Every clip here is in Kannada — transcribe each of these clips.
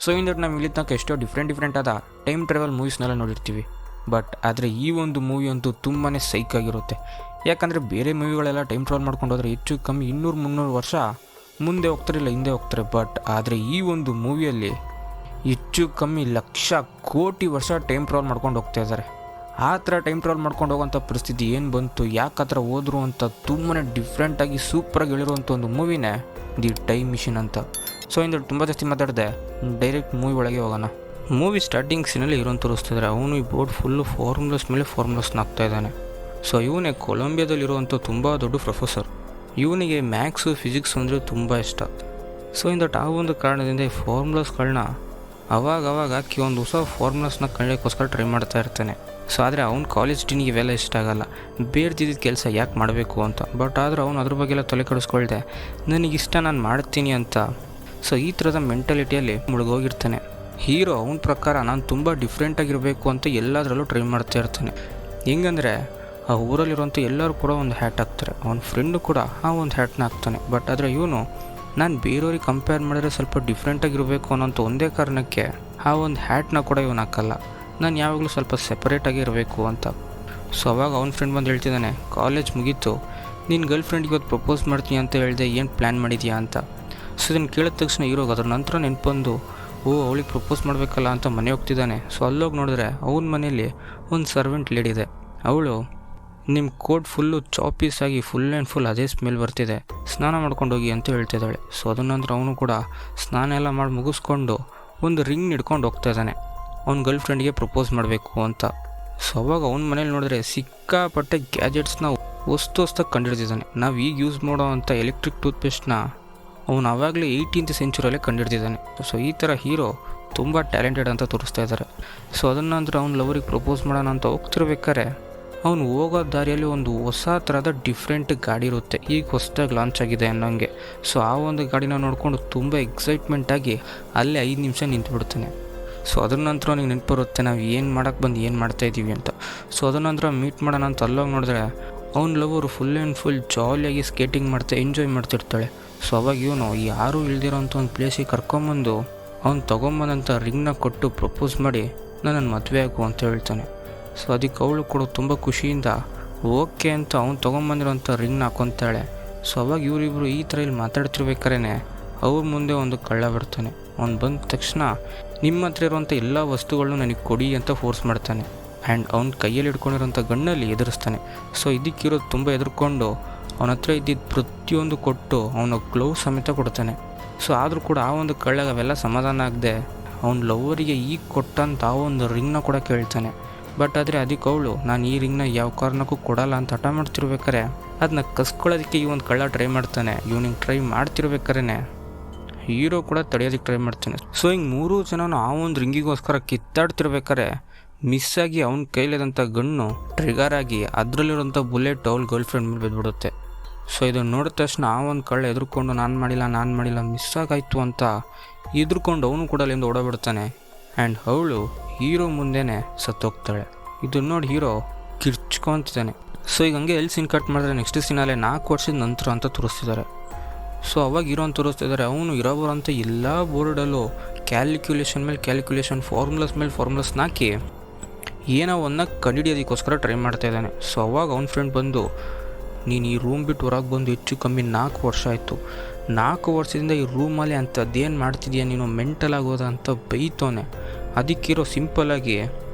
ಸೊ ಇಂದಟ್ಟು ನಾವು ಇಲ್ಲಿ ತನಕ ಎಷ್ಟೋ ಡಿಫ್ರೆಂಟ್ ಆದ ಟೈಮ್ ಟ್ರಾವೆಲ್ ಮೂವೀಸ್ನೆಲ್ಲ ನೋಡಿರ್ತೀವಿ. ಬಟ್ ಆದರೆ ಈ ಒಂದು ಮೂವಿ ಅಂತೂ ತುಂಬಾ ಸೈಕ್ ಆಗಿರುತ್ತೆ. ಯಾಕಂದರೆ ಬೇರೆ ಮೂವಿಗಳೆಲ್ಲ ಟೈಮ್ ಟ್ರಾವೆಲ್ ಮಾಡ್ಕೊಂಡು ಹೋದರೆ ಹೆಚ್ಚು ಕಮ್ಮಿ 200-300 ವರ್ಷ ಮುಂದೆ ಹೋಗ್ತಾರಿಲ್ಲ ಹಿಂದೆ ಹೋಗ್ತಾರೆ. ಬಟ್ ಆದರೆ ಈ ಒಂದು ಮೂವಿಯಲ್ಲಿ ಹೆಚ್ಚು ಕಮ್ಮಿ ಲಕ್ಷ ಕೋಟಿ ವರ್ಷ ಟೈಮ್ ಟ್ರಾವೆಲ್ ಮಾಡ್ಕೊಂಡು ಹೋಗ್ತಾ ಇದ್ದಾರೆ. ಆ ಥರ ಟೈಮ್ ಟ್ರಾವೆಲ್ ಮಾಡ್ಕೊಂಡು ಹೋಗೋಂಥ ಪರಿಸ್ಥಿತಿ ಏನು ಬಂತು, ಯಾಕೆ ಆ ಥರ ಹೋದ್ರು ಅಂತ ತುಂಬಾ ಡಿಫ್ರೆಂಟಾಗಿ ಸೂಪರಾಗಿ ಹೇಳಿರುವಂಥ ಒಂದು ಮೂವಿನೇ ದಿ ಟೈಮ್ ಮಿಷಿನ್ ಅಂತ. ಸೊ ಇಂದ ತುಂಬ ಜಾಸ್ತಿ ಮಾತಾಡಿದೆ, ಡೈರೆಕ್ಟ್ ಮೂವಿ ಒಳಗೆ ಹೋಗೋಣ. ಮೂವಿ ಸ್ಟಾರ್ಟಿಂಗ್ ಸೀನಲ್ಲಿ ಹೀರೋನ್ ತೋರಿಸ್ತಿದ್ದಾರೆ. ಅವನು ಈ ಬೋರ್ಡ್ ಫುಲ್ಲು ಫಾರ್ಮುಲಾಸ್ ಮೇಲೆ ಫಾರ್ಮುಲಾಸ್ನ ಹಾಕ್ತಾ ಇದ್ದಾನೆ. ಸೊ ಇವನೇ ಕೊಲಂಬಿಯಾದಲ್ಲಿರುವಂಥ ತುಂಬ ದೊಡ್ಡ ಪ್ರೊಫೆಸರ್. ಇವನಿಗೆ ಮ್ಯಾಥ್ಸು ಫಿಸಿಕ್ಸ್ ಅಂದರೆ ತುಂಬ ಇಷ್ಟ. ಸೊ ಇಂದಟ್ ಆ ಒಂದು ಕಾರಣದಿಂದ ಈ ಫಾರ್ಮುಲಾಸ್ಗಳನ್ನ ಅವಾಗ ಹಾಕಿ ಒಂದು ಹೊಸ ಫಾರ್ಮುಲಾಸ್ನ ಕಂಡಕ್ಕೋಸ್ಕರ ಟ್ರೈ ಮಾಡ್ತಾ ಇರ್ತಾನೆ. ಸೊ ಆದರೆ ಅವ್ನು ಕಾಲೇಜ್ ಟೀನಿಗೆ ಇವೆಲ್ಲ ಇಷ್ಟ ಆಗಲ್ಲ, ಬೇಡ್ದಿದ್ದ ಕೆಲಸ ಯಾಕೆ ಮಾಡಬೇಕು ಅಂತ. ಬಟ್ ಆದರೆ ಅವನು ಅದ್ರ ಬಗ್ಗೆ ಎಲ್ಲ ತಲೆ ಕೆಡಿಸ್ಕೊಳ್ದೆ ನನಗಿಷ್ಟ ನಾನು ಮಾಡ್ತೀನಿ ಅಂತ. ಸೊ ಈ ಥರದ ಮೆಂಟಾಲಿಟಿಯಲ್ಲಿ ಮುಳುಗೋಗಿರ್ತಾನೆ. ಹೀರೋ ಅವನ ಪ್ರಕಾರ ನಾನು ತುಂಬ ಡಿಫ್ರೆಂಟಾಗಿರಬೇಕು ಅಂತ ಎಲ್ಲದರಲ್ಲೂ ಟ್ರೈ ಮಾಡ್ತಾ ಇರ್ತಾನೆ. ಹೆಂಗಂದರೆ ಆ ಊರಲ್ಲಿರುವಂಥ ಎಲ್ಲರೂ ಕೂಡ ಒಂದು ಹ್ಯಾಟ್ ಹಾಕ್ತಾರೆ, ಅವನ ಫ್ರೆಂಡು ಕೂಡ ಆ ಒಂದು ಹ್ಯಾಟ್ನ ಹಾಕ್ತಾನೆ. ಬಟ್ ಆದರೆ ಇವನು ನಾನು ಬೇರೆಯವ್ರಿಗೆ ಕಂಪೇರ್ ಮಾಡಿದ್ರೆ ಸ್ವಲ್ಪ ಡಿಫ್ರೆಂಟಾಗಿರಬೇಕು ಅನ್ನೋಂಥ ಒಂದೇ ಕಾರಣಕ್ಕೆ ಆ ಒಂದು ಹ್ಯಾಟ್ನ ಕೂಡ ಇವನು ಹಾಕಲ್ಲ. ನಾನು ಯಾವಾಗಲೂ ಸ್ವಲ್ಪ ಸೆಪರೇಟಾಗಿ ಇರಬೇಕು ಅಂತ. ಸೊ ಅವಾಗ ಅವ್ನ ಫ್ರೆಂಡ್ ಬಂದು ಹೇಳ್ತಿದ್ದಾನೆ, ಕಾಲೇಜ್ ಮುಗೀತು, ನಿನ್ನ ಗರ್ಲ್ ಫ್ರೆಂಡ್ಗೆ ಇವತ್ತು ಪ್ರಪೋಸ್ ಮಾಡ್ತೀನಿ ಅಂತ ಹೇಳಿದೆ, ಏನು ಪ್ಲ್ಯಾನ್ ಮಾಡಿದ್ಯಾ ಅಂತ. ಸೊ ಇದನ್ನು ಕೇಳಿದ ತಕ್ಷಣ ಹೀರೋಗೆ ಅದ್ರ ನಂತರ ನೆನಪಂದು ಅವಳಿಗೆ ಪ್ರಪೋಸ್ ಮಾಡಬೇಕಲ್ಲ ಅಂತ ಮನೆ ಹೋಗ್ತಿದ್ದಾನೆ. ಸೊ ಅಲ್ಲೋಗಿ ನೋಡಿದ್ರೆ ಅವನ ಮನೆಯಲ್ಲಿ ಒಂದು ಸರ್ವೆಂಟ್ ಲೇಡಿ ಇದೆ. ಅವಳು ನಿಮ್ಮ ಕೋಟ್ ಫುಲ್ಲು ಚಾಪೀಸ್ ಆಗಿ ಫುಲ್ ಆ್ಯಂಡ್ ಫುಲ್ ಅದೇ ಸ್ಮೆಲ್ ಬರ್ತಿದೆ, ಸ್ನಾನ ಮಾಡ್ಕೊಂಡು ಹೋಗಿ ಅಂತ ಹೇಳ್ತಿದ್ದಾಳೆ. ಸೊ ಅದನ್ನ ನಂತರ ಅವನು ಕೂಡ ಸ್ನಾನ ಎಲ್ಲ ಮಾಡಿ ಮುಗಿಸ್ಕೊಂಡು ಒಂದು ರಿಂಗ್ ಹಿಡ್ಕೊಂಡು ಹೋಗ್ತಾ ಇದ್ದಾನೆ ಅವ್ನ ಗರ್ಲ್ ಫ್ರೆಂಡ್ಗೆ ಪ್ರಪೋಸ್ ಮಾಡಬೇಕು ಅಂತ. ಸೊ ಅವಾಗ ಅವ್ನ ಮನೇಲಿ ನೋಡಿದ್ರೆ ಸಿಕ್ಕಾಪಟ್ಟೆ ಗ್ಯಾಜೆಟ್ಸ್ನ ಹೊಸ್ತಾಗಿ ಕಂಡಿಡ್ತಿದ್ದಾನೆ. ನಾವು ಈಗ ಯೂಸ್ ಮಾಡೋ ಅಂಥ ಎಲೆಕ್ಟ್ರಿಕ್ ಟೂತ್ಪೇಸ್ಟ್ನ ಅವನು ಆವಾಗಲೇ 18th ಸೆಂಚುರಿಯಲ್ಲೇ ಕಂಡಿಡ್ತಿದ್ದಾನೆ. ಸೊ ಈ ಥರ ಹೀರೋ ತುಂಬ ಟ್ಯಾಲೆಂಟೆಡ್ ಅಂತ ತೋರಿಸ್ತಾ ಇದ್ದಾರೆ. ಸೊ ಅದನ್ನ ನಂತರ ಅವ್ನ ಲವರಿಗೆ ಪ್ರಪೋಸ್ ಮಾಡೋಣ ಅಂತ ಹೋಗ್ತಿರ್ಬೇಕಾದ್ರೆ ಅವನು ಹೋಗೋ ದಾರಿಯಲ್ಲಿ ಒಂದು ಹೊಸ ಥರದ ಡಿಫ್ರೆಂಟ್ ಗಾಡಿ ಇರುತ್ತೆ, ಈಗ ಹೊಸದಾಗಿ ಲಾಂಚ್ ಆಗಿದೆ ಅನ್ನೋಂಗೆ. ಸೊ ಆ ಒಂದು ಗಾಡಿನ ನೋಡಿಕೊಂಡು ತುಂಬ ಎಕ್ಸೈಟ್ಮೆಂಟಾಗಿ ಅಲ್ಲೇ 5 ನಿಮಿಷ ನಿಂತುಬಿಡ್ತಾನೆ. ಸೊ ಅದ್ರ ನಂತರ ಅವನಿಗೆ ನೆನಪು ಬರುತ್ತೆ ನಾವು ಏನು ಮಾಡೋಕ್ಕೆ ಬಂದು ಏನು ಮಾಡ್ತಾಯಿದ್ದೀವಿ ಅಂತ. ಸೊ ಅದರ ನಂತರ ಮೀಟ್ ಮಾಡೋಣ ಅಂತ ಅಲ್ಲೋಗಿ ನೋಡಿದ್ರೆ ಅವ್ನ ಲವರು ಫುಲ್ ಆ್ಯಂಡ್ ಫುಲ್ ಜಾಲಿಯಾಗಿ ಸ್ಕೇಟಿಂಗ್ ಮಾಡ್ತಾ ಎಂಜಾಯ್ ಮಾಡ್ತಿರ್ತಾಳೆ. ಸೊ ಅವಾಗ ಇವನು ಯಾರೂ ಇಲ್ದಿರೋಂಥ ಒಂದು ಪ್ಲೇಸಿಗೆ ಕರ್ಕೊಂಬಂದು ಅವ್ನು ತೊಗೊಂಬಂದಂಥ ರಿಂಗ್ನ ಕೊಟ್ಟು ಪ್ರಪೋಸ್ ಮಾಡಿ ನನ್ನನ್ನು ಮದುವೆ ಆಗು ಅಂತ ಹೇಳ್ತಾನೆ. ಸೊ ಅದಕ್ಕೆ ಅವಳು ಕೂಡ ತುಂಬ ಖುಷಿಯಿಂದ ಓಕೆ ಅಂತ ಅವ್ನು ತೊಗೊಂಬಂದಿರೋಂಥ ರಿಂಗ್ನ ಹಾಕೊತಾಳೆ. ಸೊ ಅವಾಗ ಇವರಿಬ್ಬರು ಈ ಥರ ಇಲ್ಲಿ ಮಾತಾಡ್ತಿರ್ಬೇಕಾದ್ರೆ ಅವ್ರ ಮುಂದೆ ಒಂದು ಕಳ್ಳ ಬರ್ತಾನೆ. ಅವ್ನು ಬಂದ ತಕ್ಷಣ ನಿಮ್ಮ ಹತ್ರ ಇರುವಂಥ ಎಲ್ಲ ವಸ್ತುಗಳನ್ನೂ ನನಗೆ ಕೊಡಿ ಅಂತ ಫೋರ್ಸ್ ಮಾಡ್ತಾನೆ. ಆ್ಯಂಡ್ ಅವ್ನ ಕೈಯಲ್ಲಿ ಹಿಡ್ಕೊಂಡಿರೋಂಥ ಗಣ್ಣಲ್ಲಿ ಎದುರಿಸ್ತಾನೆ. ಸೊ ಇದಕ್ಕಿರೋದು ತುಂಬ ಎದುರ್ಕೊಂಡು ಅವನ ಹತ್ರ ಇದ್ದಿದ್ದು ಪ್ರತಿಯೊಂದು ಕೊಟ್ಟು ಅವನ ಗ್ಲೌಸ್ ಸಮೇತ ಕೊಡ್ತಾನೆ. ಸೊ ಆದರೂ ಕೂಡ ಆ ಒಂದು ಕಳ್ಳಗೆ ಅವೆಲ್ಲ ಸಮಾಧಾನ ಆಗದೆ ಅವ್ನ ಲವರಿಗೆ ಈಗ ಕೊಟ್ಟಂತ ಆ ಒಂದು ರಿಂಗ್ನ ಕೂಡ ಕೇಳ್ತಾನೆ. ಬಟ್ ಆದರೆ ಅದಕ್ಕೆ ಅವಳು ನಾನು ಈ ರಿಂಗ್ನ ಯಾವ ಕಾರಣಕ್ಕೂ ಕೊಡಲ್ಲ ಅಂತ ಹಠ ಮಾಡ್ತಿರ್ಬೇಕಾರೆ ಅದನ್ನ ಕಸ್ಕೊಳ್ಳೋದಕ್ಕೆ ಈ ಒಂದು ಕಳ್ಳ ಟ್ರೈ ಮಾಡ್ತಾನೆ. ಇವನಿಗೆ ಟ್ರೈ ಮಾಡ್ತಿರ್ಬೇಕಾರೆ ಹೀರೋ ಕೂಡ ತಡೆಯೋದಕ್ಕೆ ಟ್ರೈ ಮಾಡ್ತಾನೆ. ಸೊ ಹಿಂಗೆ 3 ಜನನು ಆ ಒಂದು ರಿಂಗಿಗೋಸ್ಕರ ಕಿತ್ತಾಡ್ತಿರ್ಬೇಕಾರೆ ಮಿಸ್ಸಾಗಿ ಅವನ ಕೈಲಿದಂಥ ಗಣ್ಣು ಟ್ರಿಗರ್ ಆಗಿ ಅದರಲ್ಲಿರೋಂಥ ಬುಲೆಟ್ ಅವಳ ಗರ್ಲ್ ಫ್ರೆಂಡ್ ಮೇಲೆ ಬಿದ್ದುಬಿಡುತ್ತೆ. ಸೊ ಇದನ್ನು ನೋಡಿದ ತಕ್ಷಣ ಆ ಒಂದು ಕಳ್ಳ ಎದುರ್ಕೊಂಡು ನಾನು ಮಾಡಿಲ್ಲ ಮಿಸ್ ಆಗಾಯಿತು ಅಂತ ಎದುರ್ಕೊಂಡು ಅವನು ಕೂಡ ಅಲ್ಲಿಂದ ಓಡೋಗ್ಬಿಡ್ತಾನೆ. ಆ್ಯಂಡ್ ಅವಳು ಹೀರೋ ಮುಂದೆನೇ ಸತ್ತೋಗ್ತಾಳೆ. ಇದನ್ನು ನೋಡಿ ಹೀರೋ ಕಿರ್ಚ್ಕೊತಿದ್ದಾನೆ. ಸೊ ಈಗ ಹಂಗೆ ಎಲ್ಲಿ ಸೀನ್ ಕಟ್ ಮಾಡಿದ್ರೆ ನೆಕ್ಸ್ಟ್ ಸೀನಲ್ಲೇ 4 ವರ್ಷದ ನಂತರ ಅಂತ ತೋರಿಸ್ತಿದ್ದಾರೆ. ಸೊ ಅವಾಗ ಹೀರೋ ಅಂತ ತೋರಿಸ್ತಿದ್ದಾರೆ. ಅವನು ಇರೋಬರೋಂಥ ಎಲ್ಲ ಬೋರ್ಡಲ್ಲೂ ಕ್ಯಾಲ್ಕುಲೇಷನ್ ಮೇಲೆ ಕ್ಯಾಲ್ಕುಲೇಷನ್, ಫಾರ್ಮುಲಾಸ್ ಮೇಲೆ ಫಾರ್ಮುಲಾಸ್ನ ಹಾಕಿ ಏನೋ ಒಂದನ್ನ ಕಂಡುಹಿಡಿಯೋದಕ್ಕೋಸ್ಕರ ಟ್ರೈ ಮಾಡ್ತಾ ಇದ್ದಾನೆ. ಸೊ ಅವಾಗ ಅವ್ನ ಫ್ರೆಂಡ್ ಬಂದು ನೀನು ಈ ರೂಮ್ ಬಿಟ್ಟು ಹೊರಗೆ ಬಂದು ಹೆಚ್ಚು ಕಮ್ಮಿ 4 ವರ್ಷ ಆಯಿತು, 4 ವರ್ಷದಿಂದ ಈ ರೂಮಲ್ಲಿ ಅಂಥದ್ದೇನು ಮಾಡ್ತಿದ್ಯಾ ನೀನು, ಮೆಂಟಲ್ ಆಗೋದ ಅಂತ ಬೈತೋನೆ. ಅದಕ್ಕಿರೋ ಸಿಂಪಲ್ಲಾಗಿ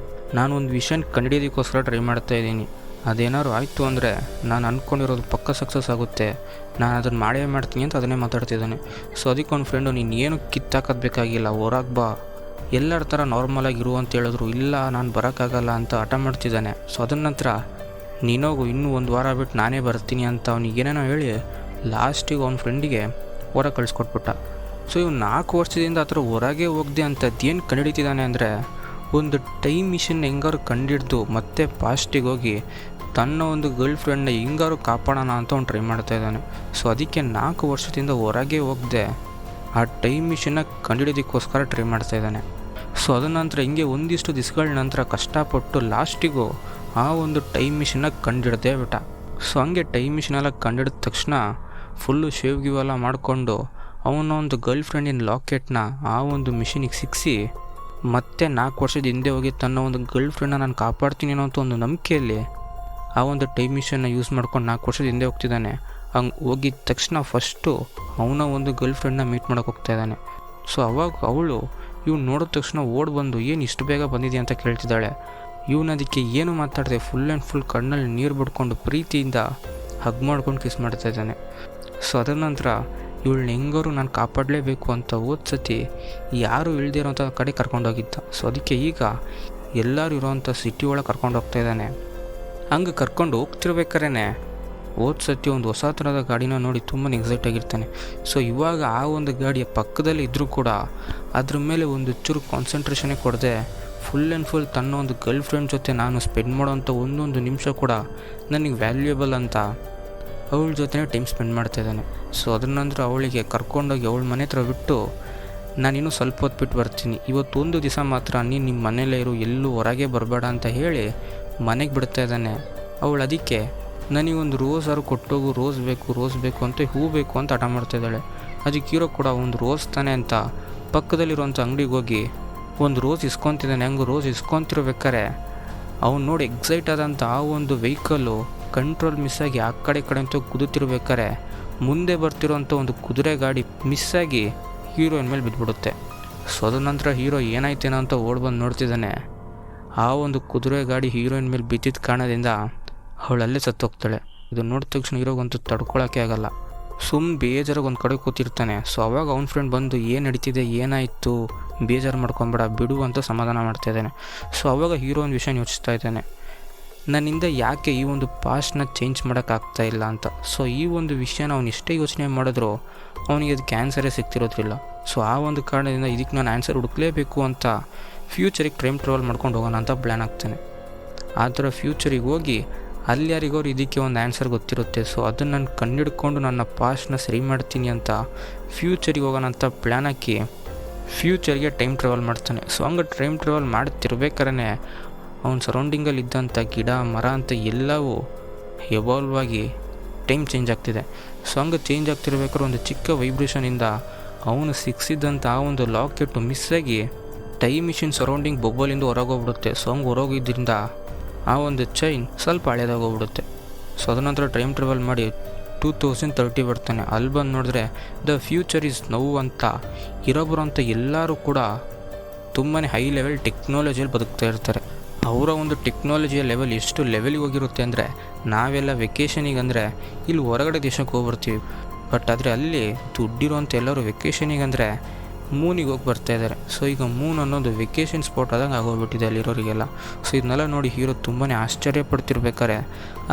ನಾನು ಒಂದು ವಿಷಯನ ಕಂಡುಹಿಡಿಯೋದಕ್ಕೋಸ್ಕರ ಟ್ರೈ ಮಾಡ್ತಾಯಿದ್ದೀನಿ, ಅದೇನಾದ್ರು ಆಯಿತು ಅಂದರೆ ನಾನು ಅಂದ್ಕೊಂಡಿರೋದು ಪಕ್ಕ ಸಕ್ಸಸ್ ಆಗುತ್ತೆ, ನಾನು ಅದನ್ನು ಮಾಡೇ ಮಾಡ್ತೀನಿ ಅಂತ ಅದನ್ನೇ ಮಾತಾಡ್ತಿದ್ದಾನೆ. ಸೊ ಅದಕ್ಕೆ ಒಂದು ಫ್ರೆಂಡು ನೀನು ಏನು ಕಿತ್ತಾಕೋದು ಬೇಕಾಗಿಲ್ಲ, ಹೊರಗೆ ಬಾ, ಎಲ್ಲರ ಥರ ನಾರ್ಮಲಾಗಿರು ಅಂತ ಹೇಳಿದ್ರು. ಇಲ್ಲ ನಾನು ಬರೋಕ್ಕಾಗಲ್ಲ ಅಂತ ಹಠ ಮಾಡ್ತಿದ್ದಾನೆ. ಸೊ ಅದನ್ನ ನಂತರ ನೀನೋಗು, ಇನ್ನೂ 1 ವಾರ ಬಿಟ್ಟು ನಾನೇ ಬರ್ತೀನಿ ಅಂತ ಅವನಿಗೇನೇನೋ ಹೇಳಿ ಲಾಸ್ಟಿಗೆ ಅವ್ನ ಫ್ರೆಂಡಿಗೆ ಹೊರಗೆ ಕಳಿಸ್ಕೊಟ್ಬಿಟ್ಟ. ಸೊ ಇವ್ನು 4 ವರ್ಷದಿಂದ ಆ ಥರ ಹೊರಗೆ ಹೋಗದೆ ಅಂಥದ್ದೇನು ಕಂಡುಹಿಡಿತಿದ್ದಾನೆ ಅಂದರೆ ಒಂದು ಟೈಮ್ ಮಿಷನ್ ಹೆಂಗಾರು ಕಂಡಿಡ್ದು ಮತ್ತೆ ಪಾಸ್ಟಿಗೆ ಹೋಗಿ ತನ್ನ ಒಂದು ಗರ್ಲ್ ಫ್ರೆಂಡ್ನ ಹೆಂಗಾರು ಕಾಪಾಡೋಣ ಅಂತ ಅವ್ನು ಟ್ರೈ ಮಾಡ್ತಾ ಇದ್ದಾನೆ. ಸೊ ಅದಕ್ಕೆ 4 ವರ್ಷದಿಂದ ಹೊರಗೆ ಹೋಗದೆ ಆ ಟೈಮ್ ಮಿಷನ್ನ ಕಂಡುಹಿಡಿಯೋದಕ್ಕೋಸ್ಕರ ಟ್ರೈ ಮಾಡ್ತಾ ಇದ್ದಾನೆ. ಸೊ ಅದ ನಂತರ ಹಿಂಗೆ ಒಂದಿಷ್ಟು ದಿವಸಗಳ ನಂತರ ಕಷ್ಟಪಟ್ಟು ಲಾಸ್ಟಿಗೂ ಆ ಒಂದು ಟೈಮ್ ಮಿಷನ್ನ ಕಂಡಿಡ್ದೇ ಬಿಟ್ಟ. ಸೊ ಹಂಗೆ ಟೈಮ್ ಮಿಷನೆಲ್ಲ ಕಂಡಿಡಿದ ತಕ್ಷಣ ಫುಲ್ಲು ಶೇವ್ ಗಿವ್ ಎಲ್ಲ ಮಾಡಿಕೊಂಡು ಅವನ ಒಂದು ಗರ್ಲ್ ಫ್ರೆಂಡಿನ ಲಾಕೆಟ್ನ ಆ ಒಂದು ಮಿಷಿನಿಗೆ ಸಿಕ್ಕಿಸಿ ಮತ್ತೆ 4 ವರ್ಷದ ಹಿಂದೆ ಹೋಗಿ ತನ್ನ ಒಂದು ಗರ್ಲ್ ಫ್ರೆಂಡ್ನ ನಾನು ಕಾಪಾಡ್ತೀನಿ ಅನ್ನೋ ಒಂದು ನಂಬಿಕೆಯಲ್ಲಿ ಆ ಒಂದು ಟೈಮ್ ಮಿಷನ್ನ ಯೂಸ್ ಮಾಡ್ಕೊಂಡು 4 ವರ್ಷದ ಹಿಂದೆ ಹೋಗ್ತಿದ್ದಾನೆ. ಹಂಗೆ ಹೋಗಿದ ತಕ್ಷಣ ಫಸ್ಟು ಅವನ ಒಂದು ಗರ್ಲ್ ಫ್ರೆಂಡ್ನ ಮೀಟ್ ಮಾಡೋಕೆ ಹೋಗ್ತಾ ಇದ್ದಾನೆ. ಸೊ ಅವಾಗ ಅವಳು ಇವ್ನು ನೋಡಿದ ತಕ್ಷಣ ಓಡಿ ಬಂದು ಏನು ಇಷ್ಟು ಬೇಗ ಬಂದಿದೆ ಅಂತ ಕೇಳ್ತಿದ್ದಾಳೆ. ಇವನು ಅದಕ್ಕೆ ಏನು ಮಾತಾಡದೆ ಫುಲ್ ಆ್ಯಂಡ್ ಫುಲ್ ಕಣ್ಣಲ್ಲಿ ನೀರು ಬಿಡ್ಕೊಂಡು ಪ್ರೀತಿಯಿಂದ ಹಗ್ ಮಾಡ್ಕೊಂಡು ಕಿಸ್ ಮಾಡ್ತಾ ಇದ್ದಾನೆ. ಸೊ ಅದರ ನಂತರ ಇವಳನ್ನ ಹೆಂಗಾರು ನಾನು ಕಾಪಾಡಲೇಬೇಕು ಅಂತ ಸತಿ ಯಾರು ಇಳ್ದಿರೋಂಥ ಕಡೆ ಕರ್ಕೊಂಡೋಗಿದ್ದ. ಸೊ ಅದಕ್ಕೆ ಈಗ ಎಲ್ಲರೂ ಇರೋವಂಥ ಸಿಟಿ ಒಳಗೆ ಕರ್ಕೊಂಡು ಹೋಗ್ತಾ ಇದ್ದಾನೆ. ಹಂಗೆ ಕರ್ಕೊಂಡು ಹೋಗ್ತಿರ್ಬೇಕಾದ್ರೆ ಸತಿ ಒಂದು ಹೊಸ ಥರದ ಗಾಡಿನ ನೋಡಿ ತುಂಬಾ ಎಕ್ಸೈಟ್ ಆಗಿರ್ತಾನೆ. ಸೊ ಇವಾಗ ಆ ಒಂದು ಗಾಡಿಯ ಪಕ್ಕದಲ್ಲಿ ಇದ್ದರೂ ಕೂಡ ಅದ್ರ ಮೇಲೆ ಒಂದು ಚೂರು ಕಾನ್ಸಂಟ್ರೇಷನೇ ಕೊಡದೆ ಫುಲ್ ಆ್ಯಂಡ್ ಫುಲ್ ತನ್ನ ಒಂದು ಗರ್ಲ್ ಫ್ರೆಂಡ್ ಜೊತೆ ನಾನು ಸ್ಪೆಂಡ್ ಮಾಡೋವಂಥ ಒಂದೊಂದು ನಿಮಿಷ ಕೂಡ ನನಗೆ ವ್ಯಾಲ್ಯೂಯಬಲ್ ಅಂತ ಅವಳ ಜೊತೆ ಟೈಮ್ ಸ್ಪೆಂಡ್ ಮಾಡ್ತಾಯಿದ್ದಾನೆ. ಸೊ ಅದ್ರ ನಂತರ ಅವಳಿಗೆ ಕರ್ಕೊಂಡೋಗಿ ಅವಳ ಮನೆ ಹತ್ರ ಬಿಟ್ಟು ನಾನಿನ್ನೂ ಸ್ವಲ್ಪ ಹೊತ್ತು ಬಿಟ್ಟು ಬರ್ತೀನಿ, ಇವತ್ತೊಂದು ದಿವಸ ಮಾತ್ರ ನೀನು ನಿಮ್ಮ ಮನೇಲೇ ಇರು, ಎಲ್ಲೂ ಹೊರಗೆ ಬರಬೇಡ ಅಂತ ಹೇಳಿ ಮನೆಗೆ ಬಿಡ್ತಾ ಇದ್ದಾನೆ. ಅವಳು ಅದಕ್ಕೆ ನನಗೊಂದು ರೋಸಾರು ಕೊಟ್ಟೋಗು, ರೋಸ್ ಬೇಕು ಅಂತ ಹೂ ಬೇಕು ಅಂತ ಹಠ ಮಾಡ್ತಾಯಿದ್ದಾಳೆ. ಅದಕ್ಕೆ ಹೀರೋ ಕೂಡ ಒಂದು ರೋಸ್ ತಾನೆ ಅಂತ ಪಕ್ಕದಲ್ಲಿರುವಂಥ ಅಂಗಡಿಗೆ ಹೋಗಿ ಒಂದು ರೋಸ್ ಇಸ್ಕೊತಿದ್ದಾನೆ. ಹಂಗೆ ರೋಸ್ ಇಸ್ಕೊತಿರ್ಬೇಕಾರೆ ಅವ್ನು ನೋಡಿ ಎಕ್ಸೈಟ್ ಆದಂಥ ಆ ಒಂದು ವೆಹಿಕಲ್ಲು ಕಂಟ್ರೋಲ್ ಮಿಸ್ಸಾಗಿ ಆ ಕಡೆ ಅಂತ ಕುದುತ್ತಿರ್ಬೇಕಾರೆ ಮುಂದೆ ಬರ್ತಿರೋಂಥ ಒಂದು ಕುದುರೆ ಗಾಡಿ ಮಿಸ್ಸಾಗಿ ಹೀರೋಯಿನ್ ಮೇಲೆ ಬಿದ್ದುಬಿಡುತ್ತೆ. ಸೊ ಅದ ನಂತರ ಹೀರೋ ಏನಾಯ್ತೇನೋ ಅಂತ ಬಂದು ನೋಡ್ತಿದ್ದಾನೆ. ಆ ಒಂದು ಕುದುರೆ ಗಾಡಿ ಹೀರೋಯಿನ್ ಮೇಲೆ ಬಿದ್ದಿದ್ದ ಕಾರಣದಿಂದ ಅವಳಲ್ಲೇ ಸತ್ತೋಗ್ತಾಳೆ. ಇದು ನೋಡಿದ ತಕ್ಷಣ ಹೀರೋಗಂತೂ ತಡ್ಕೊಳಕ್ಕೆ ಆಗಲ್ಲ, ಬೇಜಾರಾಗಿ ಒಂದು ಕಡೆ ಕೂತಿರ್ತಾನೆ. ಸೊ ಅವಾಗ ಅವ್ನ ಫ್ರೆಂಡ್ ಬಂದು ಏನು ನಡೀತಿದೆ, ಏನಾಯಿತು, ಬೇಜಾರು ಮಾಡ್ಕೊಬೇಡ ಬಿಡು ಅಂತ ಸಮಾಧಾನ ಮಾಡ್ತಾಯಿದ್ದಾನೆ. ಸೊ ಅವಾಗ ಹೀರೋ ಒಂದು ವಿಷಯ ಯೋಚಿಸ್ತಾ ಇದ್ದಾನೆ, ನನ್ನಿಂದ ಯಾಕೆ ಈ ಒಂದು ಪಾಸ್ಟ್ನ ಚೇಂಜ್ ಮಾಡೋಕ್ಕಾಗ್ತಾ ಇಲ್ಲ ಅಂತ. ಸೊ ಈ ಒಂದು ವಿಷಯನ ಅವ್ನು ಎಷ್ಟೇ ಯೋಚನೆ ಮಾಡಿದ್ರು ಅವನಿಗೆ ಅದಕ್ಕೆ ಆನ್ಸರೇ ಸಿಗ್ತಿರೋದ್ರಿಲ್ಲ. ಸೊ ಆ ಒಂದು ಕಾರಣದಿಂದ ಇದಕ್ಕೆ ನಾನು ಆನ್ಸರ್ ಹುಡುಕ್ಲೇಬೇಕು ಅಂತ ಫ್ಯೂಚರಿಗೆ ಟೈಮ್ ಟ್ರಾವೆಲ್ ಮಾಡ್ಕೊಂಡು ಹೋಗೋಣ ಅಂತ ಪ್ಲ್ಯಾನ್ ಆಗ್ತಾನೆ. ಆ ಥರ ಫ್ಯೂಚರಿಗೆ ಹೋಗಿ ಅಲ್ಲಿ ಯಾರಿಗೋರು ಇದಕ್ಕೆ ಒಂದು ಆನ್ಸರ್ ಗೊತ್ತಿರುತ್ತೆ. ಸೊ ಅದನ್ನು ನಾನು ಕಂಡಿಡ್ಕೊಂಡು ನನ್ನ ಪಾಸ್ಟ್ನ ಸರಿ ಮಾಡ್ತೀನಿ ಅಂತ ಫ್ಯೂಚರಿಗೆ ಹೋಗೋಣ ಅಂತ ಪ್ಲ್ಯಾನ್ ಹಾಕಿ ಫ್ಯೂಚರ್ಗೆ ಟೈಮ್ ಟ್ರಾವೆಲ್ ಮಾಡ್ತಾನೆ. ಸೊ ಹಂಗೆ ಟೈಮ್ ಟ್ರಾವೆಲ್ ಮಾಡ್ತಿರ್ಬೇಕಾದ್ರೆ ಅವನ ಸರೌಂಡಿಂಗಲ್ಲಿ ಇದ್ದಂಥ ಗಿಡ ಮರ ಅಂತ ಎಲ್ಲವೂ ಎವಾಲ್ವ್ ಆಗಿ ಟೈಮ್ ಚೇಂಜ್ ಆಗ್ತಿದೆ. ಸೊ ಹಂಗೆ ಚೇಂಜ್ ಆಗ್ತಿರ್ಬೇಕಾದ್ರೆ ಒಂದು ಚಿಕ್ಕ ವೈಬ್ರೇಷನಿಂದ ಅವನು ಸಿಕ್ಕಿಸಿದ್ದಂಥ ಆ ಒಂದು ಲಾಕೆಟ್ಟು ಮಿಸ್ಸಾಗಿ ಟೈಮ್ ಮಿಷಿನ್ ಸರೌಂಡಿಂಗ್ ಬೊಬ್ಬಲಿಂದ ಹೊರಗೋಗ್ಬಿಡುತ್ತೆ. ಸೊ ಹಂಗೆ ಹೊರಗೋಗಿದ್ದರಿಂದ ಆ ಒಂದು ಚೈನ್ ಸ್ವಲ್ಪ ಹಳೇದಾಗೋಗ್ಬಿಡುತ್ತೆ. ಸೊ ಅದನಂತರ ಟೈಮ್ ಟ್ರಾವೆಲ್ ಮಾಡಿ 2030 ಬರ್ತಾನೆ. ಅಲ್ಲಿ ಬಂದು ನೋಡಿದ್ರೆ ದ ಫ್ಯೂಚರ್ ಈಸ್ ನೌ ಅಂತ ಇರೋಬರೋಂಥ ಎಲ್ಲರೂ ಕೂಡ ತುಂಬಾ ಹೈ ಲೆವೆಲ್ ಟೆಕ್ನಾಲಜಿಯಲ್ಲಿ ಬದುಕ್ತಾ ಇರ್ತಾರೆ. ಅವರ ಒಂದು ಟೆಕ್ನಾಲಜಿಯ ಲೆವೆಲ್ ಎಷ್ಟು ಲೆವೆಲಿಗೆ ಹೋಗಿರುತ್ತೆ ಅಂದರೆ ನಾವೆಲ್ಲ ವೆಕೇಷನಿಗೆ ಅಂದರೆ ಇಲ್ಲಿ ಹೊರಗಡೆ ದೇಶಕ್ಕೆ ಹೋಗ್ಬರ್ತೀವಿ. ಬಟ್ ಆದರೆ ಅಲ್ಲಿ ದುಡ್ಡಿರೋಂಥ ಎಲ್ಲರೂ ವೆಕೇಷನಿಗೆ ಅಂದರೆ ಮೂನಿಗೆ ಹೋಗಿ ಬರ್ತಾಯಿದ್ದಾರೆ. ಸೊ ಈಗ ಮೂನ್ ಅನ್ನೋದು ವೆಕೇಷನ್ ಸ್ಪಾಟ್ ಆದಂಗೆ ಆಗೋಗ್ಬಿಟ್ಟಿದೆ ಅಲ್ಲಿರೋರಿಗೆಲ್ಲ. ಸೊ ಇದನ್ನೆಲ್ಲ ನೋಡಿ ಹೀರೋ ತುಂಬಾ ಆಶ್ಚರ್ಯ ಪಡ್ತಿರ್ಬೇಕಾರೆ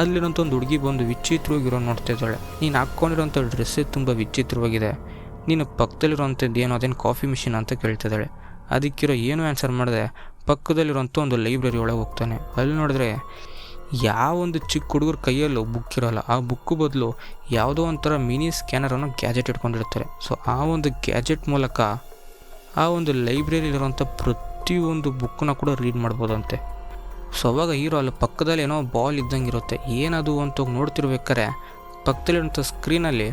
ಅಲ್ಲಿರೋಂಥ ಒಂದು ಹುಡುಗಿ ಬಂದು ವಿಚಿತ್ರವಾಗಿರೋ ನೋಡ್ತಿದ್ದಾಳೆ. ನೀನು ಹಾಕ್ಕೊಂಡಿರೋಂಥ ಡ್ರೆಸ್ಸೇ ತುಂಬ ವಿಚಿತ್ರವಾಗಿದೆ, ನೀನು ಪಕ್ಕದಲ್ಲಿರೋಂಥದ್ದು ಏನು ಅದೇನು ಕಾಫಿ ಮಿಷಿನ್ ಅಂತ ಕೇಳ್ತಿದ್ದಾಳೆ. ಅದಕ್ಕಿರೋ ಏನು ಆನ್ಸರ್ ಮಾಡಿದೆ ಪಕ್ಕದಲ್ಲಿರೋಂಥ ಒಂದು ಲೈಬ್ರರಿ ಒಳಗೆ ಹೋಗ್ತಾನೆ. ಅಲ್ಲಿ ನೋಡಿದ್ರೆ ಯಾವೊಂದು ಚಿಕ್ಕ ಹುಡುಗರ ಕೈಯಲ್ಲೂ ಬುಕ್ ಇರೋಲ್ಲ, ಆ ಬುಕ್ಕು ಬದಲು ಯಾವುದೋ ಒಂಥರ ಮಿನಿ ಸ್ಕ್ಯಾನರ್ ಅನ್ನೋ ಗ್ಯಾಜೆಟ್ ಇಟ್ಕೊಂಡಿರ್ತಾರೆ. ಸೊ ಆ ಒಂದು ಗ್ಯಾಜೆಟ್ ಮೂಲಕ ಆ ಒಂದು ಲೈಬ್ರರಿಲಿರೋಂಥ ಪ್ರತಿಯೊಂದು ಬುಕ್ಕನ್ನ ಕೂಡ ರೀಡ್ ಮಾಡ್ಬೋದಂತೆ. ಸೊ ಅವಾಗ ಹೀರೋ ಅಲ್ಲಿ ಪಕ್ಕದಲ್ಲಿ ಏನೋ ಬಾಲ್ ಇದ್ದಂಗೆ ಇರುತ್ತೆ, ಏನದು ಅಂತ ನೋಡ್ತಿರ್ಬೇಕಾರೆ ಪಕ್ಕದಲ್ಲಿರೋಂಥ ಸ್ಕ್ರೀನಲ್ಲಿ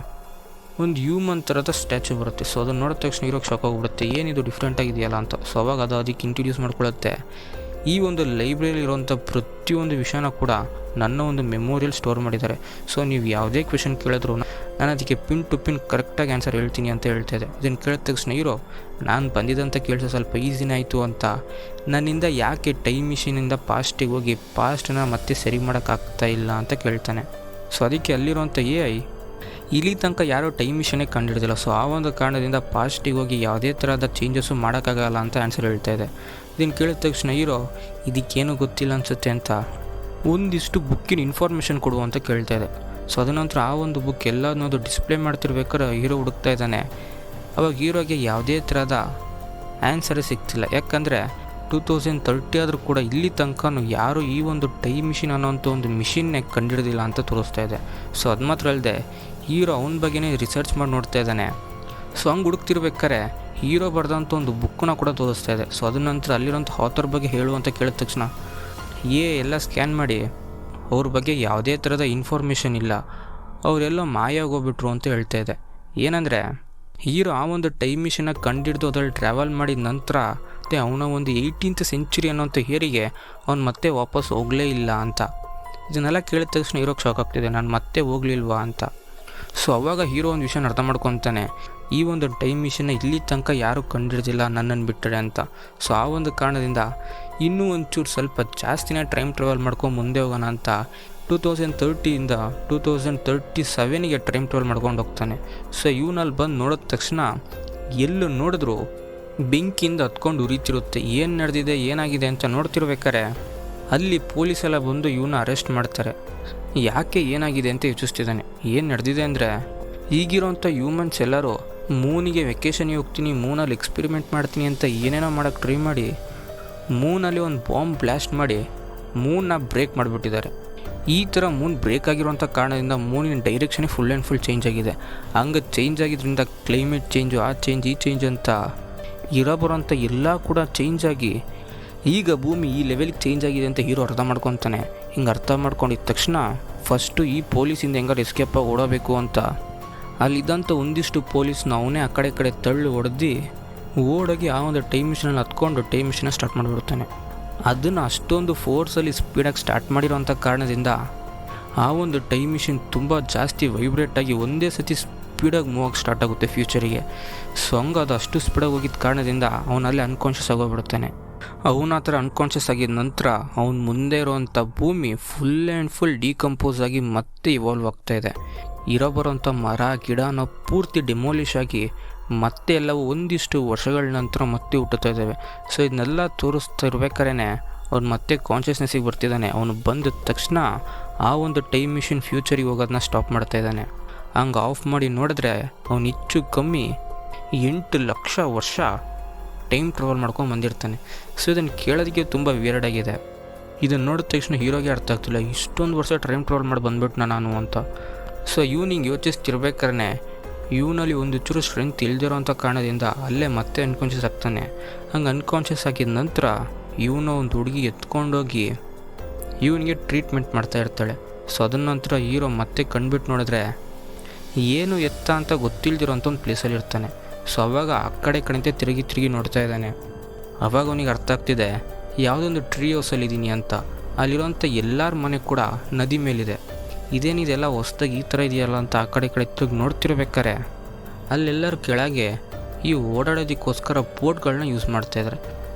ಒಂದು ಹ್ಯೂಮನ್ ಥರದ ಸ್ಟ್ಯಾಚು ಬರುತ್ತೆ. ಸೊ ಅದನ್ನು ನೋಡಿದ ತಕ್ಷಣ ಹೀರೋಗೆ ಶಾಕ್ ಆಗಿಬಿಡುತ್ತೆ, ಏನಿದು ಡಿಫ್ರೆಂಟ್ ಆಗಿದೆಯಲ್ಲ ಅಂತ. ಸೊ ಅವಾಗ ಅದು ಅದಕ್ಕೆ ಇಂಟ್ರೊಡ್ಯೂಸ್ ಮಾಡ್ಕೊಳ್ಳುತ್ತೆ, ಈ ಒಂದು ಲೈಬ್ರರಿಲಿ ಇರೋಂಥ ಪ್ರತಿಯೊಂದು ವಿಷಯನ ಕೂಡ ನನ್ನ ಒಂದು ಮೆಮೊರಿಯಲ್ಲಿ ಸ್ಟೋರ್ ಮಾಡಿದ್ದಾರೆ. ಸೊ ನೀವು ಯಾವುದೇ ಕ್ವೆಶನ್ ಕೇಳಿದ್ರು ನಾನು ಅದಕ್ಕೆ ಪಿನ್ ಟು ಪಿನ್ ಕರೆಕ್ಟಾಗಿ ಆನ್ಸರ್ ಹೇಳ್ತೀನಿ ಅಂತ ಹೇಳ್ತಾಯಿದ್ದೆ. ಇದನ್ನು ಕೇಳಿದ ತಕ್ಷಣ ಹೀರೋ ನಾನು ಬಂದಿದ್ದಂಥ ಕೆಲಸ ಸ್ವಲ್ಪ ಈಸಿನೇ ಆಯಿತು ಅಂತ, ನನ್ನಿಂದ ಯಾಕೆ ಟೈಮ್ ಮಿಷಿನಿಂದ ಪಾಸ್ಟಿಗೆ ಹೋಗಿ ಪಾಸ್ಟನ್ನ ಮತ್ತೆ ಸರಿ ಮಾಡೋಕ್ಕಾಗ್ತಾ ಇಲ್ಲ ಅಂತ ಕೇಳ್ತಾನೆ. ಸೊ ಅದಕ್ಕೆ ಅಲ್ಲಿರುವಂಥ AI ಇಲ್ಲಿ ತನಕ ಯಾರೋ ಟೈಮ್ ಮಿಷನೇ ಕಂಡುಹಿಡಿದಿಲ್ಲ. ಸೊ ಆ ಒಂದು ಕಾರಣದಿಂದ ಪಾಸ್ಟಿಗೆ ಹೋಗಿ ಯಾವುದೇ ಥರದ ಚೇಂಜಸ್ಸು ಮಾಡೋಕ್ಕಾಗಲ್ಲ ಅಂತ ಆನ್ಸರ್ ಹೇಳ್ತಾ ಇದೆ. ಇದನ್ನು ಕೇಳಿದ ತಕ್ಷಣ ಹೀರೋ ಇದಕ್ಕೇನು ಗೊತ್ತಿಲ್ಲ ಅನಿಸುತ್ತೆ ಅಂತ ಒಂದಿಷ್ಟು ಬುಕ್ಕಿನ ಇನ್ಫಾರ್ಮೇಷನ್ ಕೊಡು ಅಂತ ಕೇಳ್ತಾ ಇದೆ. ಸೊ ಅದನಂತರ ಆ ಒಂದು ಬುಕ್ ಎಲ್ಲ ಅನ್ನೋದು ಡಿಸ್ಪ್ಲೇ ಮಾಡ್ತಿರ್ಬೇಕಾದ್ರೆ ಹೀರೋ ಹುಡುಕ್ತಾ ಇದ್ದಾನೆ. ಅವಾಗ ಹೀರೋಗೆ ಯಾವುದೇ ಥರದ ಆನ್ಸರೇ ಸಿಗ್ತಿಲ್ಲ. ಯಾಕಂದರೆ 2030 ಆದರೂ ಕೂಡ ಇಲ್ಲಿ ತನಕ ಯಾರು ಈ ಒಂದು ಟೈಮ್ ಮಿಷಿನ್ ಅನ್ನೋಂಥ ಒಂದು ಮಿಷಿನ್ನೇ ಕಂಡುಹಿಡಿದಿಲ್ಲ ಅಂತ ತೋರಿಸ್ತಾ ಇದೆ. ಸೊ ಅದು ಮಾತ್ರ ಅಲ್ಲದೆ ಹೀರೋ ಅವನ ಬಗ್ಗೆನೇ ರಿಸರ್ಚ್ ಮಾಡಿ ನೋಡ್ತಾ ಇದ್ದಾನೆ. ಸೊ ಹಂಗೆ ಹುಡುಕ್ತಿರ್ಬೇಕಾರೆ ಹೀರೋ ಬರೆದಂಥ ಒಂದು ಬುಕ್ಕನ್ನ ಕೂಡ ತೋರಿಸ್ತಾ ಇದೆ. ಸೊ ಅದ ನಂತರ ಅಲ್ಲಿರೋಂಥ ಆಥರ್ ಬಗ್ಗೆ ಹೇಳುವಂತ ಕೇಳಿದ ತಕ್ಷಣ ಎಲ್ಲ ಸ್ಕ್ಯಾನ್ ಮಾಡಿ ಅವ್ರ ಬಗ್ಗೆ ಯಾವುದೇ ಥರದ ಇನ್ಫಾರ್ಮೇಷನ್ ಇಲ್ಲ, ಅವರೆಲ್ಲ ಮಾಯಾಗೋಗ್ಬಿಟ್ರು ಅಂತ ಹೇಳ್ತಾ ಇದೆ. ಏನಂದರೆ ಹೀರೋ ಆ ಒಂದು ಟೈಮ್ ಮಿಷನ್ನ ಕಂಡಿಡ್ದು ಅದ್ರಲ್ಲಿ ಟ್ರಾವೆಲ್ ಮಾಡಿದ ನಂತರ ಮತ್ತು ಅವನ ಒಂದು 18th ಸೆಂಚುರಿ ಅನ್ನೋಂಥ ಹೇರಿಗೆ ಅವ್ನು ಮತ್ತೆ ವಾಪಸ್ ಹೋಗಲೇ ಇಲ್ಲ ಅಂತ. ಇದನ್ನೆಲ್ಲ ಕೇಳಿದ ತಕ್ಷಣ ಹೀರೋಗೆ ಶಾಕ್ ಆಗ್ತಿದೆ, ನಾನು ಮತ್ತೆ ಹೋಗ್ಲಿಲ್ವಾ ಅಂತ. ಸೊ ಅವಾಗ ಹೀರೋ ಒಂದು ವಿಷಯನ ಅರ್ಥ ಮಾಡ್ಕೊತಾನೆ, ಈ ಒಂದು ಟೈಮ್ ಮಿಷನ್ನ ಇಲ್ಲಿ ತನಕ ಯಾರೂ ಕಂಡಿಡ್ದಿಲ್ಲ ನನ್ನನ್ನು ಬಿಟ್ಟರೆ ಅಂತ. ಸೊ ಆ ಒಂದು ಕಾರಣದಿಂದ ಇನ್ನೂ ಒಂಚೂರು ಸ್ವಲ್ಪ ಜಾಸ್ತಿನೇ ಟೈಮ್ ಟ್ರಾವೆಲ್ ಮಾಡ್ಕೊಂಡು ಮುಂದೆ ಹೋಗೋಣ ಅಂತ 2030ಇಂದ 2037ಗೆ ಟೈಮ್ ಟ್ರಾವೆಲ್ ಮಾಡ್ಕೊಂಡು ಹೋಗ್ತಾನೆ. ಸೊ ಇವನಲ್ಲಿ ಬಂದು ನೋಡಿದ ತಕ್ಷಣ ಎಲ್ಲೂ ನೋಡಿದ್ರು ಬೆಂಕಿಯಿಂದ ಹತ್ಕೊಂಡು ಉರಿತಿರುತ್ತೆ. ಏನು ನಡೆದಿದೆ ಏನಾಗಿದೆ ಅಂತ ನೋಡ್ತಿರ್ಬೇಕಾರೆ ಅಲ್ಲಿ ಪೊಲೀಸೆಲ್ಲ ಬಂದು ಇವನ್ನ ಅರೆಸ್ಟ್ ಮಾಡ್ತಾರೆ. ಯಾಕೆ ಏನಾಗಿದೆ ಅಂತ ಯೋಚಿಸ್ತಿದ್ದಾನೆ. ಏನು ನಡೆದಿದೆ ಅಂದರೆ, ಈಗಿರೋಂಥ ಹ್ಯೂಮನ್ಸ್ ಎಲ್ಲರೂ ಮೂನಿಗೆ ವೆಕೇಷನ್ಗೆ ಹೋಗ್ತೀನಿ, ಮೂನಲ್ಲಿ ಎಕ್ಸ್ಪೆರಿಮೆಂಟ್ ಮಾಡ್ತೀನಿ ಅಂತ ಏನೇನೋ ಮಾಡೋಕ್ಕೆ ಟ್ರೈ ಮಾಡಿ ಮೂನಲ್ಲಿ ಒಂದು ಬಾಂಬ್ ಬ್ಲಾಸ್ಟ್ ಮಾಡಿ ಮೂನ್ನ ಬ್ರೇಕ್ ಮಾಡಿಬಿಟ್ಟಿದ್ದಾರೆ. ಈ ಥರ ಮೂನ್ ಬ್ರೇಕ್ ಆಗಿರುವಂಥ ಕಾರಣದಿಂದ ಮೂನಿನ ಡೈರೆಕ್ಷನೇ ಫುಲ್ ಆ್ಯಂಡ್ ಫುಲ್ ಚೇಂಜ್ ಆಗಿದೆ. ಹಂಗೆ ಚೇಂಜ್ ಆಗಿದ್ದರಿಂದ ಕ್ಲೈಮೇಟ್ ಚೇಂಜು, ಆ ಚೇಂಜ್ ಈ ಚೇಂಜ್ ಅಂತ ಬರೋಂಥ ಎಲ್ಲ ಕೂಡ ಚೇಂಜ್ ಆಗಿ ಈಗ ಭೂಮಿ ಈ ಲೆವೆಲ್ಗೆ ಚೇಂಜ್ ಆಗಿದೆ ಅಂತ ಹೀರೋ ಅರ್ಥ ಮಾಡ್ಕೊತಾನೆ. ಹಿಂಗೆ ಅರ್ಥ ಮಾಡ್ಕೊಂಡಿದ್ದ ತಕ್ಷಣ ಫಸ್ಟು ಈ ಪೊಲೀಸಿಂದ ಹೆಂಗಾರು ಎಸ್ಕೇಪ್ ಆಗಿ ಓಡಬೇಕು ಅಂತ ಅಲ್ಲಿದ್ದಂಥ ಒಂದಿಷ್ಟು ಪೊಲೀಸ್ನ ಅವನೇ ಆ ಕಡೆ ತಳ್ಳಿ ಹೊಡೆದು ಓಡೋಗಿ ಆ ಒಂದು ಟೈಮ್ ಮಿಷನಲ್ಲಿ ಹತ್ಕೊಂಡು ಟೈಮ್ ಮಿಷನ್ನ ಸ್ಟಾರ್ಟ್ ಮಾಡಿಬಿಡ್ತಾನೆ. ಅದನ್ನು ಅಷ್ಟೊಂದು ಫೋರ್ಸಲ್ಲಿ ಸ್ಪೀಡಾಗಿ ಸ್ಟಾರ್ಟ್ ಮಾಡಿರೋಂಥ ಕಾರಣದಿಂದ ಆ ಒಂದು ಟೈಮ್ ಮಿಷನ್ ತುಂಬ ಜಾಸ್ತಿ ವೈಬ್ರೇಟಾಗಿ ಒಂದೇ ಸತಿ ಸ್ಪೀಡಾಗಿ ಮೂವ್ ಆಗಿ ಸ್ಟಾರ್ಟ್ ಆಗುತ್ತೆ ಫ್ಯೂಚರಿಗೆ. ಸೊ ಹಂಗೆ ಅದು ಅಷ್ಟು ಸ್ಪೀಡಾಗಿ ಹೋಗಿದ್ದ ಕಾರಣದಿಂದ ಅವನಲ್ಲಿ ಅನ್ಕಾನ್ಷಿಯಸ್ ಆಗೋಗ್ಬಿಡ್ತಾನೆ. ಅವನ ಹತ್ರ ಅನ್ಕಾನ್ಷಿಯಸ್ ಆಗಿದ ನಂತರ ಅವ್ನು ಮುಂದೆ ಇರೋವಂಥ ಭೂಮಿ ಫುಲ್ ಆ್ಯಂಡ್ ಫುಲ್ ಡಿಕಂಪೋಸ್ ಆಗಿ ಮತ್ತೆ ಇವಾಲ್ವ್ ಆಗ್ತಾಯಿದೆ. ಬರೋಂಥ ಮರ ಗಿಡನ ಪೂರ್ತಿ ಡೆಮೋಲಿಷ್ ಆಗಿ ಮತ್ತೆ ಎಲ್ಲವೂ ಒಂದಿಷ್ಟು ವರ್ಷಗಳ ನಂತರ ಮತ್ತೆ ಹುಟ್ಟುತ್ತಾ ಇದ್ದಾವೆ. ಸೊ ಇದನ್ನೆಲ್ಲ ತೋರಿಸ್ತಾ ಇರ್ಬೇಕಾದ್ರೆ ಅವ್ನು ಮತ್ತೆ ಕಾನ್ಷಿಯಸ್ನೆಸ್ಸಿಗೆ ಬರ್ತಿದ್ದಾನೆ. ಅವನು ಬಂದ ತಕ್ಷಣ ಆ ಒಂದು ಟೈಮ್ ಮಿಷಿನ್ ಫ್ಯೂಚರಿಗೆ ಹೋಗೋದನ್ನ ಸ್ಟಾಪ್ ಮಾಡ್ತಾ ಇದ್ದಾನೆ. ಹಂಗೆ ಆಫ್ ಮಾಡಿ ನೋಡಿದ್ರೆ ಅವನು ಹೆಚ್ಚು ಕಮ್ಮಿ 8 ಲಕ್ಷ ವರ್ಷ ಟೈಮ್ ಟ್ರಾವೆಲ್ ಮಾಡ್ಕೊಂಡು ಬಂದಿರ್ತಾನೆ. ಸೊ ಇದನ್ನು ಕೇಳೋದಕ್ಕೆ ತುಂಬ ವಿಯರ್ಡ್ ಆಗಿದೆ. ಇದನ್ನು ನೋಡಿದ ತಕ್ಷಣ ಹೀರೋಗೆ ಅರ್ಥ ಆಗ್ತಿಲ್ಲ, ಇಷ್ಟೊಂದು ವರ್ಷ ಟೈಮ್ ಟ್ರಾವೆಲ್ ಮಾಡಿ ಬಂದ್ಬಿಟ್ನ ನಾನು ಅಂತ. ಸೊ ಇವನು ಹಿಂಗೆ ಯೋಚಿಸ್ತಿರ್ಬೇಕಾದ್ರೆ ಇವನಲ್ಲಿ ಒಂದು ಚೂರು ಸ್ಟ್ರೆಂತ್ ಇಲ್ದಿರೋ ಅಂಥ ಕಾರಣದಿಂದ ಅಲ್ಲೇ ಮತ್ತೆ ಅನ್ಕಾನ್ಷಿಯಸ್ ಆಗ್ತಾನೆ. ಹಂಗೆ ಅನ್ಕಾನ್ಷಿಯಸ್ ಆಗಿದ ನಂತರ ಇವನು ಒಂದು ಹುಡುಗಿ ಎತ್ಕೊಂಡೋಗಿ ಇವನಿಗೆ ಟ್ರೀಟ್ಮೆಂಟ್ ಮಾಡ್ತಾ ಇರ್ತಾಳೆ. ಸೊ ಅದನ್ನ ನಂತರ ಹೀರೋ ಮತ್ತೆ ಕಣ್ಬಿಟ್ಟು ನೋಡಿದ್ರೆ ಏನು ಎತ್ತ ಅಂತ ಗೊತ್ತಿಲ್ದಿರೋ ಅಂಥ ಒಂದು ಪ್ಲೇಸಲ್ಲಿ ಇರ್ತಾನೆ. ಸೊ ಅವಾಗ ಆ ಕಡೆಂತೆ ತಿರುಗಿ ನೋಡ್ತಾ ಇದ್ದಾನೆ. ಅವಾಗ ಅವನಿಗೆ ಅರ್ಥ ಆಗ್ತಿದೆ ಯಾವುದೊಂದು ಟ್ರೀ ಹೌಸಲ್ಲಿದ್ದೀನಿ ಅಂತ. ಅಲ್ಲಿರೋಂಥ ಎಲ್ಲರ ಮನೆ ಕೂಡ ನದಿ ಮೇಲಿದೆ. ಇದೇನಿದೆಲ್ಲ ಹೊಸ್ದಾಗಿ ಈ ಥರ ಇದೆಯಲ್ಲ ಅಂತ ಆ ಕಡೆ ತಿರುಗಿ ನೋಡ್ತಿರ್ಬೇಕಾರೆ ಅಲ್ಲೆಲ್ಲರೂ ಕೆಳಗೆ ಈ ಓಡಾಡೋದಕ್ಕೋಸ್ಕರ ಬೋಟ್ಗಳನ್ನ ಯೂಸ್ ಮಾಡ್ತಾಯಿದ್ದಾರೆ.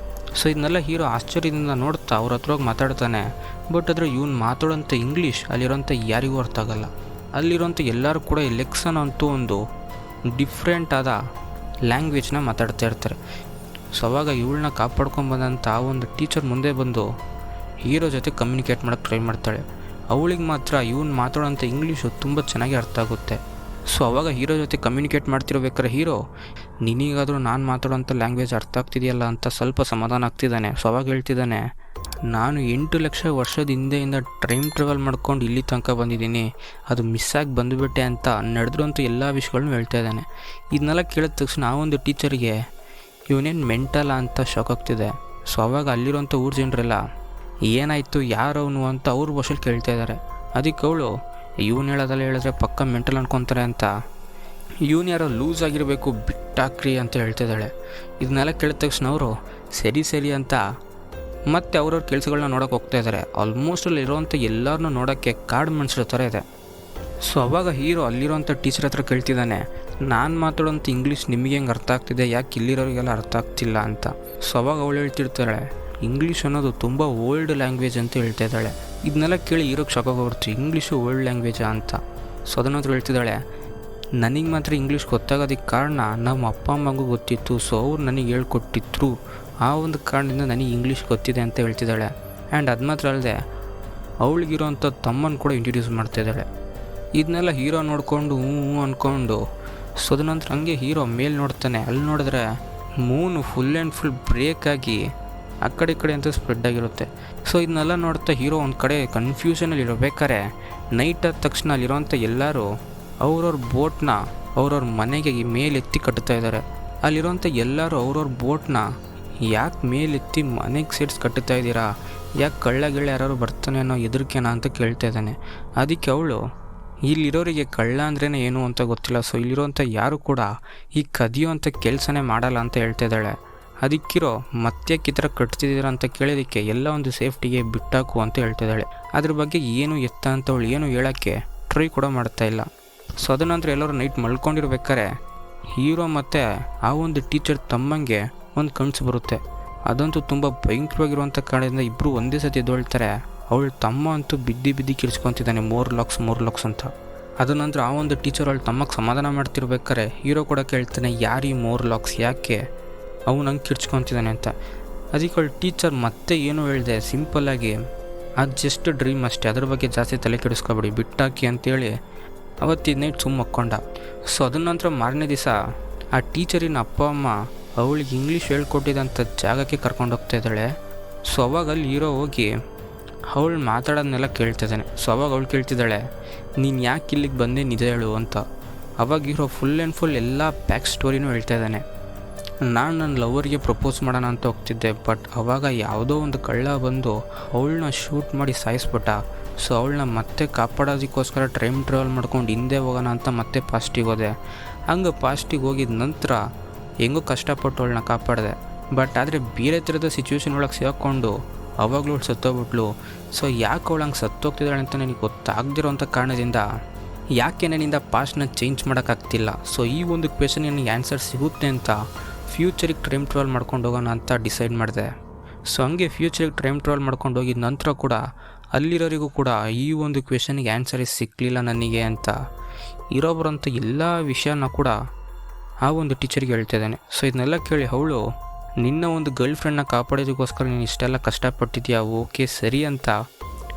ಸೊ ಇದನ್ನೆಲ್ಲ ಹೀರೋ ಆಶ್ಚರ್ಯದಿಂದ ನೋಡ್ತಾ ಅವ್ರ ಹತ್ರ ಹೋಗಿ ಮಾತಾಡ್ತಾನೆ. ಬಟ್ ಆದರೆ ಇವನು ಮಾತಾಡೋಂಥ ಇಂಗ್ಲೀಷ್ ಅಲ್ಲಿರೋಂಥ ಯಾರಿಗೂ ಅರ್ಥ ಆಗಲ್ಲ. ಅಲ್ಲಿರೋಂಥ ಎಲ್ಲರೂ ಕೂಡ ಈ ಲೆಕ್ಸನ್ ಅಂತೂ ಒಂದು ಡಿಫ್ರೆಂಟ್ ಆದ ಲ್ಯಾಂಗ್ವೇಜ್ನ ಮಾತಾಡ್ತಾ ಇರ್ತಾರೆ. ಸೊ ಅವಾಗ ಇವಳನ್ನ ಕಾಪಾಡ್ಕೊಂಬಂದಂಥ ಆ ಒಂದು ಟೀಚರ್ ಮುಂದೆ ಬಂದು ಹೀರೋ ಜೊತೆ ಕಮ್ಯುನಿಕೇಟ್ ಮಾಡೋಕ್ಕೆ ಟ್ರೈ ಮಾಡ್ತಾಳೆ. ಅವಳಿಗೆ ಮಾತ್ರ ಇವನು ಮಾತಾಡೋಂಥ ಇಂಗ್ಲೀಷು ತುಂಬ ಚೆನ್ನಾಗಿ ಅರ್ಥ ಆಗುತ್ತೆ. ಸೊ ಅವಾಗ ಹೀರೋ ಜೊತೆ ಕಮ್ಯುನಿಕೇಟ್ ಮಾಡ್ತಿರ್ಬೇಕಾದ್ರೆ ಹೀರೋ ನಿನಗಾದರೂ ನಾನು ಮಾತಾಡೋಂಥ ಲ್ಯಾಂಗ್ವೇಜ್ ಅರ್ಥ ಆಗ್ತಿದೆಯಲ್ಲ ಅಂತ ಸ್ವಲ್ಪ ಸಮಾಧಾನ ಆಗ್ತಿದ್ದಾನೆ. ಸೊ ಅವಾಗ ಹೇಳ್ತಿದ್ದಾನೆ, ನಾನು 8 ಲಕ್ಷ ವರ್ಷದ ಹಿಂದೆಯಿಂದ ಟೈಮ್ ಟ್ರಾವೆಲ್ ಮಾಡ್ಕೊಂಡು ಇಲ್ಲಿ ತನಕ ಬಂದಿದ್ದೀನಿ, ಅದು ಮಿಸ್ಸಾಗಿ ಬಂದುಬಿಟ್ಟೆ ಅಂತ ನಡೆದಿರೋಂಥ ಎಲ್ಲ ವಿಷಯಗಳನ್ನೂ ಹೇಳ್ತಾ ಇದ್ದಾನೆ. ಇದನ್ನೆಲ್ಲ ಕೇಳಿದ ತಕ್ಷಣ ಆ ಒಂದು ಟೀಚರಿಗೆ ಇವನೇನು ಮೆಂಟಲ್ಲ ಅಂತ ಶಾಕ್ ಆಗ್ತಿದೆ. ಸೊ ಅವಾಗ ಅಲ್ಲಿರೋಂಥ ಊರ ಜನರೆಲ್ಲ ಏನಾಯಿತು ಯಾರವನು ಅಂತ ಅವ್ರ ಭಾಷೆಲಿ ಕೇಳ್ತಾ ಇದ್ದಾರೆ. ಅದಕ್ಕೆ ಅವಳು ಇವನು ಹೇಳೋದಲ್ಲ ಹೇಳಿದ್ರೆ ಪಕ್ಕ ಮೆಂಟಲ್ ಅನ್ಕೊತಾರೆ ಅಂತ ಇವನು ಯಾರೋ ಲೂಸ್ ಆಗಿರಬೇಕು ಬಿಟ್ಟಾಕ್ರಿ ಅಂತ ಹೇಳ್ತಿದ್ದಾಳೆ. ಇದನ್ನೆಲ್ಲ ಕೇಳಿದ ತಕ್ಷಣ ಅವರು ಸರಿ ಅಂತ ಮತ್ತು ಅವ್ರವ್ರ ಕೆಲಸಗಳನ್ನ ನೋಡೋಕೆ ಹೋಗ್ತಾ ಇದ್ದಾರೆ. ಆಲ್ಮೋಸ್ಟ್ ಅಲ್ಲಿ ಇರೋವಂಥ ಎಲ್ಲರನ್ನೂ ನೋಡೋಕ್ಕೆ ಕಾಡು ಮನುಷ್ಯರ ಥರ ಇದೆ. ಸೊ ಅವಾಗ ಹೀರೋ ಅಲ್ಲಿರೋಂಥ ಟೀಚರ್ ಹತ್ರ ಕೇಳ್ತಿದ್ದಾನೆ, ನಾನು ಮಾತಾಡೋಂಥ ಇಂಗ್ಲೀಷ್ ನಿಮಗೆ ಹೆಂಗೆ ಅರ್ಥ ಆಗ್ತಿದೆ, ಯಾಕೆ ಇಲ್ಲಿರೋರಿಗೆಲ್ಲ ಅರ್ಥ ಆಗ್ತಿಲ್ಲ ಅಂತ. ಸೊ ಅವಾಗ ಅವಳು ಹೇಳ್ತಿರ್ತಾಳೆ, ಇಂಗ್ಲೀಷ್ ಅನ್ನೋದು ತುಂಬ ಓಲ್ಡ್ ಲ್ಯಾಂಗ್ವೇಜ್ ಅಂತ ಹೇಳ್ತಾ ಇದ್ದಾಳೆ. ಇದನ್ನೆಲ್ಲ ಕೇಳಿ ಹೀರೋಗೆ ಶಾಕ್ ಆಗೋಗ್ಬಿಡ್ತು, ಇಂಗ್ಲೀಷು ಓಲ್ಡ್ ಲ್ಯಾಂಗ್ವೇಜಾ ಅಂತ. ಸೊ ಅದನ್ನಂತೂ ಹೇಳ್ತಿದ್ದಾಳೆ, ನನಗೆ ಮಾತ್ರ ಇಂಗ್ಲೀಷ್ ಗೊತ್ತಾಗೋದಕ್ಕೆ ಕಾರಣ ನಮ್ಮ ಅಪ್ಪ ಅಮ್ಮಗೂ ಗೊತ್ತಿತ್ತು. ಸೊ ಅವ್ರು ನನಗೆ ಹೇಳ್ಕೊಟ್ಟಿದ್ರು, ಆ ಒಂದು ಕಾರಣದಿಂದ ನನಗೆ ಇಂಗ್ಲೀಷ್ ಗೊತ್ತಿದೆ ಅಂತ ಹೇಳ್ತಿದ್ದಾಳೆ. ಆ್ಯಂಡ್ ಅದು ಮಾತ್ರ ಅಲ್ಲದೆ ಅವಳಿಗಿರೋಂಥ ತಮ್ಮನ ಕೂಡ ಇಂಟ್ರಡ್ಯೂಸ್ ಮಾಡ್ತಾಯಿದ್ದಾಳೆ. ಇದನ್ನೆಲ್ಲ ಹೀರೋ ನೋಡಿಕೊಂಡು ಹ್ಞೂ ಅಂದ್ಕೊಂಡು ಸೊ ಅದನಂತರ ಹಂಗೆ ಹೀರೋ ಮೇಲೆ ನೋಡ್ತಾನೆ. ಅಲ್ಲಿ ನೋಡಿದ್ರೆ moon full and full break ಆಗಿ ಆ ಕಡೆ ಅಂತ ಸ್ಪ್ರೆಡ್ ಆಗಿರುತ್ತೆ. ಸೊ ಇದನ್ನೆಲ್ಲ ನೋಡ್ತಾ ಹೀರೋ ಒಂದು ಕಡೆ ಕನ್ಫ್ಯೂಷನಲ್ಲಿ ಇರಬೇಕಾದ್ರೆ ನೈಟ್ ಆದ ತಕ್ಷಣ ಅಲ್ಲಿರೋಂಥ ಎಲ್ಲರೂ ಅವ್ರವ್ರ ಬೋಟ್ನ ಅವ್ರವ್ರ ಮನೆಗೆ ಮೇಲೆತ್ತಿ ಕಟ್ತಾ ಇದ್ದಾರೆ. ಅಲ್ಲಿರೋಂಥ ಎಲ್ಲರೂ ಅವ್ರವ್ರ ಬೋಟ್ನ ಯಾಕೆ ಮೇಲೆತ್ತಿ ಮನೆಗೆ ಸೇರಿಸಿ ಕಟ್ಟುತ್ತಾ ಇದ್ದೀರಾ, ಯಾಕೆ ಕಳ್ಳ ಯಾರು ಬರ್ತಾನೆ ಅನ್ನೋ ಹೆದರಿಕೆನಾ ಅಂತ ಕೇಳ್ತಾ ಇದ್ದಾನೆ. ಅದಕ್ಕೆ ಅವಳು ಇಲ್ಲಿರೋರಿಗೆ ಕಳ್ಳ ಅಂದ್ರೇ ಏನು ಅಂತ ಗೊತ್ತಿಲ್ಲ. ಸೊ ಇಲ್ಲಿರೋಂಥ ಯಾರು ಕೂಡ ಈ ಕದಿಯೋಂಥ ಕೆಲಸನೇ ಮಾಡಲ್ಲ ಅಂತ ಹೇಳ್ತಿದ್ದಾಳೆ. ಅದಕ್ಕಿರೋ ಮತ್ತೆ ಈ ಥರ ಕಟ್ತಿದ್ದೀರ ಅಂತ ಕೇಳೋದಕ್ಕೆ ಎಲ್ಲ ಒಂದು ಸೇಫ್ಟಿಗೆ ಬಿಟ್ಟಾಕು ಅಂತ ಹೇಳ್ತಿದ್ದಾಳೆ. ಅದ್ರ ಬಗ್ಗೆ ಏನು ಎತ್ತ ಅಂತ ಅವಳು ಏನು ಹೇಳೋಕ್ಕೆ ಟ್ರೈ ಕೂಡ ಮಾಡ್ತಾಯಿಲ್ಲ. ಸೊ ಅದನಂತರ ಎಲ್ಲರೂ ನೈಟ್ ಮಲ್ಕೊಂಡಿರ್ಬೇಕಾರೆ ಹೀರೋ ಮತ್ತು ಆ ಒಂದು ಟೀಚರ್ ತಮ್ಮಂಗೆ ಒಂದು ಕನಸು ಬರುತ್ತೆ. ಅದಂತೂ ತುಂಬ ಭಯಂಕರವಾಗಿರುವಂಥ ಕಾರಣದಿಂದ ಇಬ್ಬರು ಒಂದೇ ಸತಿ ಎದ್ದೊಳ್ತಾರೆ. ಅವಳು ತಮ್ಮ ಅಂತೂ ಬಿದ್ದು ಕಿರ್ಚ್ಕೊತಿದ್ದಾನೆ 3 ಲಕ್ಷ ಅಂತ. ಅದ ನಂತರ ಆ ಒಂದು ಟೀಚರ್ ಅವಳು ತಮಗೆ ಸಮಾಧಾನ ಮಾಡ್ತಿರ್ಬೇಕಾರೆ ಹೀರೋ ಕೂಡ ಕೇಳ್ತಾನೆ, ಯಾರು ಈ 3 ಲಕ್ಷ, ಯಾಕೆ ಅವನು ಹಂಗೆ ಕಿರ್ಚ್ಕೊತಿದ್ದಾನೆ ಅಂತ. ಅದಕ್ಕೆ ಅವಳು ಟೀಚರ್ ಮತ್ತೆ ಏನು ಹೇಳಿದೆ, ಸಿಂಪಲ್ಲಾಗಿ ಅದು ಜಸ್ಟ್ ಡ್ರೀಮ್ ಅಷ್ಟೇ, ಅದ್ರ ಬಗ್ಗೆ ಜಾಸ್ತಿ ತಲೆ ಕೆಡಿಸ್ಕೊಬೇಡಿ, ಬಿಟ್ಟಾಕಿ ಅಂತೇಳಿ ಅವತ್ತಿನ ನೈಟ್ ಸುಮ್ಮ ಮಕ್ಕೊಂಡ. ಸೊ ಅದನ್ನ ನಂತರ ಮಾರನೇ ದಿವಸ ಆ ಟೀಚರಿನ ಅಪ್ಪ ಅಮ್ಮ ಅವಳಿಗೆ ಇಂಗ್ಲೀಷ್ ಹೇಳ್ಕೊಟ್ಟಿದ್ದಂಥ ಜಾಗಕ್ಕೆ ಕರ್ಕೊಂಡು ಹೋಗ್ತಾ ಇದ್ದಾಳೆ. ಸೊ ಅವಾಗ ಅಲ್ಲಿ ಹೀರೋ ಹೋಗಿ ಅವಳು ಮಾತಾಡೋದನ್ನೆಲ್ಲ ಕೇಳ್ತಿದ್ದಾನೆ. ಸೊ ಅವಾಗ ಅವಳು ಕೇಳ್ತಿದ್ದಾಳೆ, ನೀನು ಯಾಕೆ ಇಲ್ಲಿಗೆ ಬಂದೆ ನಿಜ ಹೇಳು ಅಂತ. ಅವಾಗ ಹೀರೋ ಫುಲ್ ಆ್ಯಂಡ್ ಫುಲ್ ಎಲ್ಲ ಬ್ಯಾಕ್ ಸ್ಟೋರಿನೂ ಹೇಳ್ತಾ ಇದ್ದಾನೆ. ನಾನು ನನ್ನ ಲವರ್ಗೆ ಪ್ರಪೋಸ್ ಮಾಡೋಣ ಅಂತ ಹೋಗ್ತಿದ್ದೆ, ಬಟ್ ಅವಾಗ ಯಾವುದೋ ಒಂದು ಕಳ್ಳ ಬಂದು ಅವಳನ್ನ ಶೂಟ್ ಮಾಡಿ ಸಾಯಿಸ್ಬಿಟ್ಟ. ಸೊ ಅವಳನ್ನ ಮತ್ತೆ ಕಾಪಾಡೋದಕ್ಕೋಸ್ಕರ ಟೈಮ್ ಟ್ರಾವೆಲ್ ಮಾಡ್ಕೊಂಡು ಹಿಂದೆ ಹೋಗೋಣ ಅಂತ ಮತ್ತೆ ಪಾಸ್ಟಿಗೆ ಹೋದೆ. ಹಂಗೆ ಪಾಸ್ಟಿಗೆ ಹೋಗಿದ ನಂತರ ಹೆಂಗೋ ಕಷ್ಟಪಟ್ಟು ಅವಳನ್ನ ಕಾಪಾಡಿದೆ. ಬಟ್ ಆದರೆ ಬೇರೆ ಥರದ ಸಿಚುವೇಶನ್ ಒಳಗೆ ಸೇರಿಕೊಂಡು ಅವಾಗಲೂ ಅವಳು ಸತ್ತೋಗ್ಬಿಟ್ಲು. ಸೊ ಯಾಕೆ ಅವಳು ಹಂಗೆ ಸತ್ತೋಗ್ತಿದ್ದಾಳೆ ಅಂತ ನನಗೆ ಗೊತ್ತಾಗದಿರೋಂಥ ಕಾರಣದಿಂದ ಯಾಕೆ ನನ್ನಿಂದ ಪಾಸ್ಟ್ನ ಚೇಂಜ್ ಮಾಡೋಕ್ಕಾಗ್ತಿಲ್ಲ. ಸೊ ಈ ಒಂದು ಕ್ವೆಶನ್ ನನಗೆ ಆನ್ಸರ್ ಸಿಗುತ್ತೆ ಅಂತ ಫ್ಯೂಚರಿಗೆ ಟೈಮ್ ಟ್ರಾವೆಲ್ ಮಾಡ್ಕೊಂಡು ಹೋಗೋಣ ಅಂತ ಡಿಸೈಡ್ ಮಾಡಿದೆ. ಸೊ ಹಂಗೆ ಫ್ಯೂಚರಿಗೆ ಟೈಮ್ ಟ್ರಾವೆಲ್ ಮಾಡ್ಕೊಂಡು ಹೋಗಿದ ನಂತರ ಕೂಡ ಅಲ್ಲಿರೋರಿಗೂ ಕೂಡ ಈ ಒಂದು ಕ್ವೆಶನಿಗೆ ಆನ್ಸರೇ ಸಿಕ್ಕಲಿಲ್ಲ ನನಗೆ ಅಂತ ಇರೋ ಬರೋಂಥ ಎಲ್ಲ ವಿಷಯನ ಕೂಡ ಆ ಒಂದು ಟೀಚರ್ಗೆ ಹೇಳ್ತಿದ್ದಾನೆ. ಸೊ ಇದನ್ನೆಲ್ಲ ಕೇಳಿ ಅವಳು, ನಿನ್ನ ಒಂದು ಗರ್ಲ್ ಫ್ರೆಂಡ್ನ ಕಾಪಾಡೋದಕ್ಕೋಸ್ಕರ ನೀನು ಇಷ್ಟೆಲ್ಲ ಕಷ್ಟಪಟ್ಟಿದ್ಯಾ, ಓಕೆ ಸರಿ ಅಂತ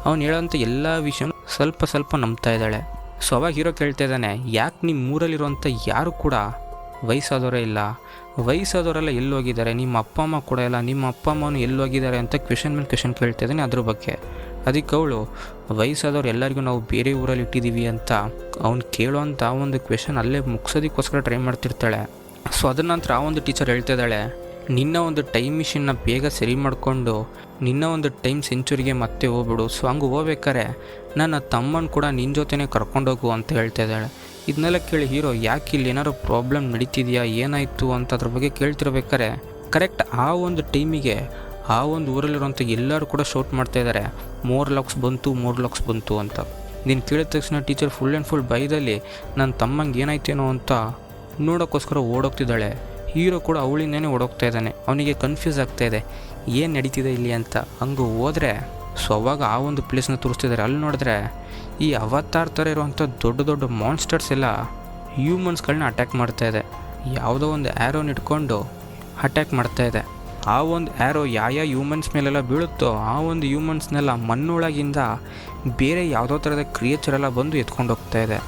ಅವನು ಹೇಳೋಂಥ ಎಲ್ಲ ವಿಷಯನೂ ಸ್ವಲ್ಪ ನಂಬ್ತಾ ಇದ್ದಾಳೆ. ಸೊ ಅವಾಗ ಹೀರೋ ಕೇಳ್ತಾ ಇದ್ದಾನೆ, ಯಾಕೆ ನಿಮ್ಮ ಊರಲ್ಲಿರುವಂಥ ಯಾರು ಕೂಡ ವಯಸ್ಸಾದವರೇ ಇಲ್ಲ, ವಯಸ್ಸಾದವರೆಲ್ಲ ಎಲ್ಲೋಗಿದ್ದಾರೆ, ನಿಮ್ಮ ಅಪ್ಪ ಅಮ್ಮ ಕೂಡ ಇಲ್ಲ, ನಿಮ್ಮ ಅಪ್ಪ ಅಮ್ಮನೂ ಎಲ್ಲೋಗಿದ್ದಾರೆ ಅಂತ ಕ್ವೆಶನ್ ಮೇಲೆ ಕ್ವೆಶನ್ ಕೇಳ್ತಾ ಇದ್ದಾನೆ ಅದ್ರ ಬಗ್ಗೆ. ಅದಕ್ಕೆ ಅವಳು, ವಯಸ್ಸಾದವ್ರು ಎಲ್ಲರಿಗೂ ನಾವು ಬೇರೆ ಊರಲ್ಲಿ ಇಟ್ಟಿದ್ದೀವಿ ಅಂತ ಅವ್ನು ಕೇಳೋವಂಥ ಆ ಒಂದು ಕ್ವೆಶನ್ ಅಲ್ಲೇ ಮುಗಿಸೋದಕ್ಕೋಸ್ಕರ ಟ್ರೈ ಮಾಡ್ತಿರ್ತಾಳೆ. ಸೊ ಅದರ ನಂತರ ಆ ಒಂದು ಟೀಚರ್ ಹೇಳ್ತಾ ಇದ್ದಾಳೆ, ನಿನ್ನ ಒಂದು ಟೈಮ್ ಮಿಷನ್ನ ಬೇಗ ಸರಿ ಮಾಡಿಕೊಂಡು ನಿನ್ನ ಒಂದು ಟೈಮ್ ಸೆಂಚುರಿಗೆ ಮತ್ತೆ ಹೋಗ್ಬಿಡು. ಸೊ ಹಂಗೆ ಹೋಗ್ಬೇಕಾರೆ ನನ್ನ ತಮ್ಮನ ಕೂಡ ನಿನ್ನ ಜೊತೆನೇ ಕರ್ಕೊಂಡೋಗು ಅಂತ ಹೇಳ್ತಾ ಇದ್ದಾಳೆ. ಇದನ್ನೆಲ್ಲ ಕೇಳಿ ಹೀರೋ, ಯಾಕೆ ಇಲ್ಲಿ ಏನಾದ್ರು ಪ್ರಾಬ್ಲಮ್ ನಡೀತಿದೆಯಾ, ಏನಾಯಿತು ಅಂತ ಅದ್ರ ಬಗ್ಗೆ ಕೇಳ್ತಿರ್ಬೇಕಾರೆ ಕರೆಕ್ಟ್ ಆ ಒಂದು ಟೈಮಿಗೆ ಆ ಒಂದು ಊರಲ್ಲಿರುವಂಥ ಎಲ್ಲರೂ ಕೂಡ ಶೌಟ್ ಮಾಡ್ತಾಯಿದ್ದಾರೆ, 3 ಲಕ್ಷ ಬಂತು ಅಂತ. ನೀನು ಕೇಳಿದ ತಕ್ಷಣ ಟೀಚರ್ ಫುಲ್ ಆ್ಯಂಡ್ ಫುಲ್ ಭಯದಲ್ಲಿ ನನ್ನ ತಮ್ಮಂಗೆ ಏನಾಯ್ತೇನೋ ಅಂತ ನೋಡೋಕ್ಕೋಸ್ಕರ ಓಡೋಗ್ತಿದ್ದಾಳೆ. ಹೀರೋ ಕೂಡ ಅವಳಿಂದನೇ ಓಡೋಗ್ತಾ ಇದ್ದಾನೆ. ಅವನಿಗೆ ಕನ್ಫ್ಯೂಸ್ ಆಗ್ತಾಯಿದೆ ಏನು ನಡೀತಿದೆ ಇಲ್ಲಿ ಅಂತ. ಹಂಗೆ ಹೋದರೆ ಸೊ ಅವಾಗ ಆ ಒಂದು ಪ್ಲೇಸ್ನ ತೋರಿಸ್ತಿದ್ದಾರೆ. ಅಲ್ಲಿ ನೋಡಿದ್ರೆ ಈ ಅವತಾರ್ ಥರ ಇರುವಂಥ ದೊಡ್ಡ ಮಾನ್ಸ್ಟರ್ಸ್ ಎಲ್ಲ ಹ್ಯೂಮನ್ಸ್ಗಳನ್ನ ಅಟ್ಯಾಕ್ ಮಾಡ್ತಾಯಿದೆ. ಯಾವುದೋ ಒಂದು ಆ್ಯರೋನ ಇಟ್ಕೊಂಡು ಅಟ್ಯಾಕ್ ಮಾಡ್ತಾಯಿದೆ. ಆ ಒಂದು ಆ್ಯರೋ ಯಾವ ಹ್ಯೂಮನ್ಸ್ ಮೇಲೆಲ್ಲ ಬೀಳುತ್ತೋ ಆ ಒಂದು ಹ್ಯೂಮನ್ಸ್ನೆಲ್ಲ ಮಣ್ಣೊಳಗಿಂದ ಬೇರೆ ಯಾವುದೋ ಥರದ ಕ್ರಿಯೇಚರೆಲ್ಲ ಬಂದು ಎತ್ಕೊಂಡು ಹೋಗ್ತಾಯಿದೆ.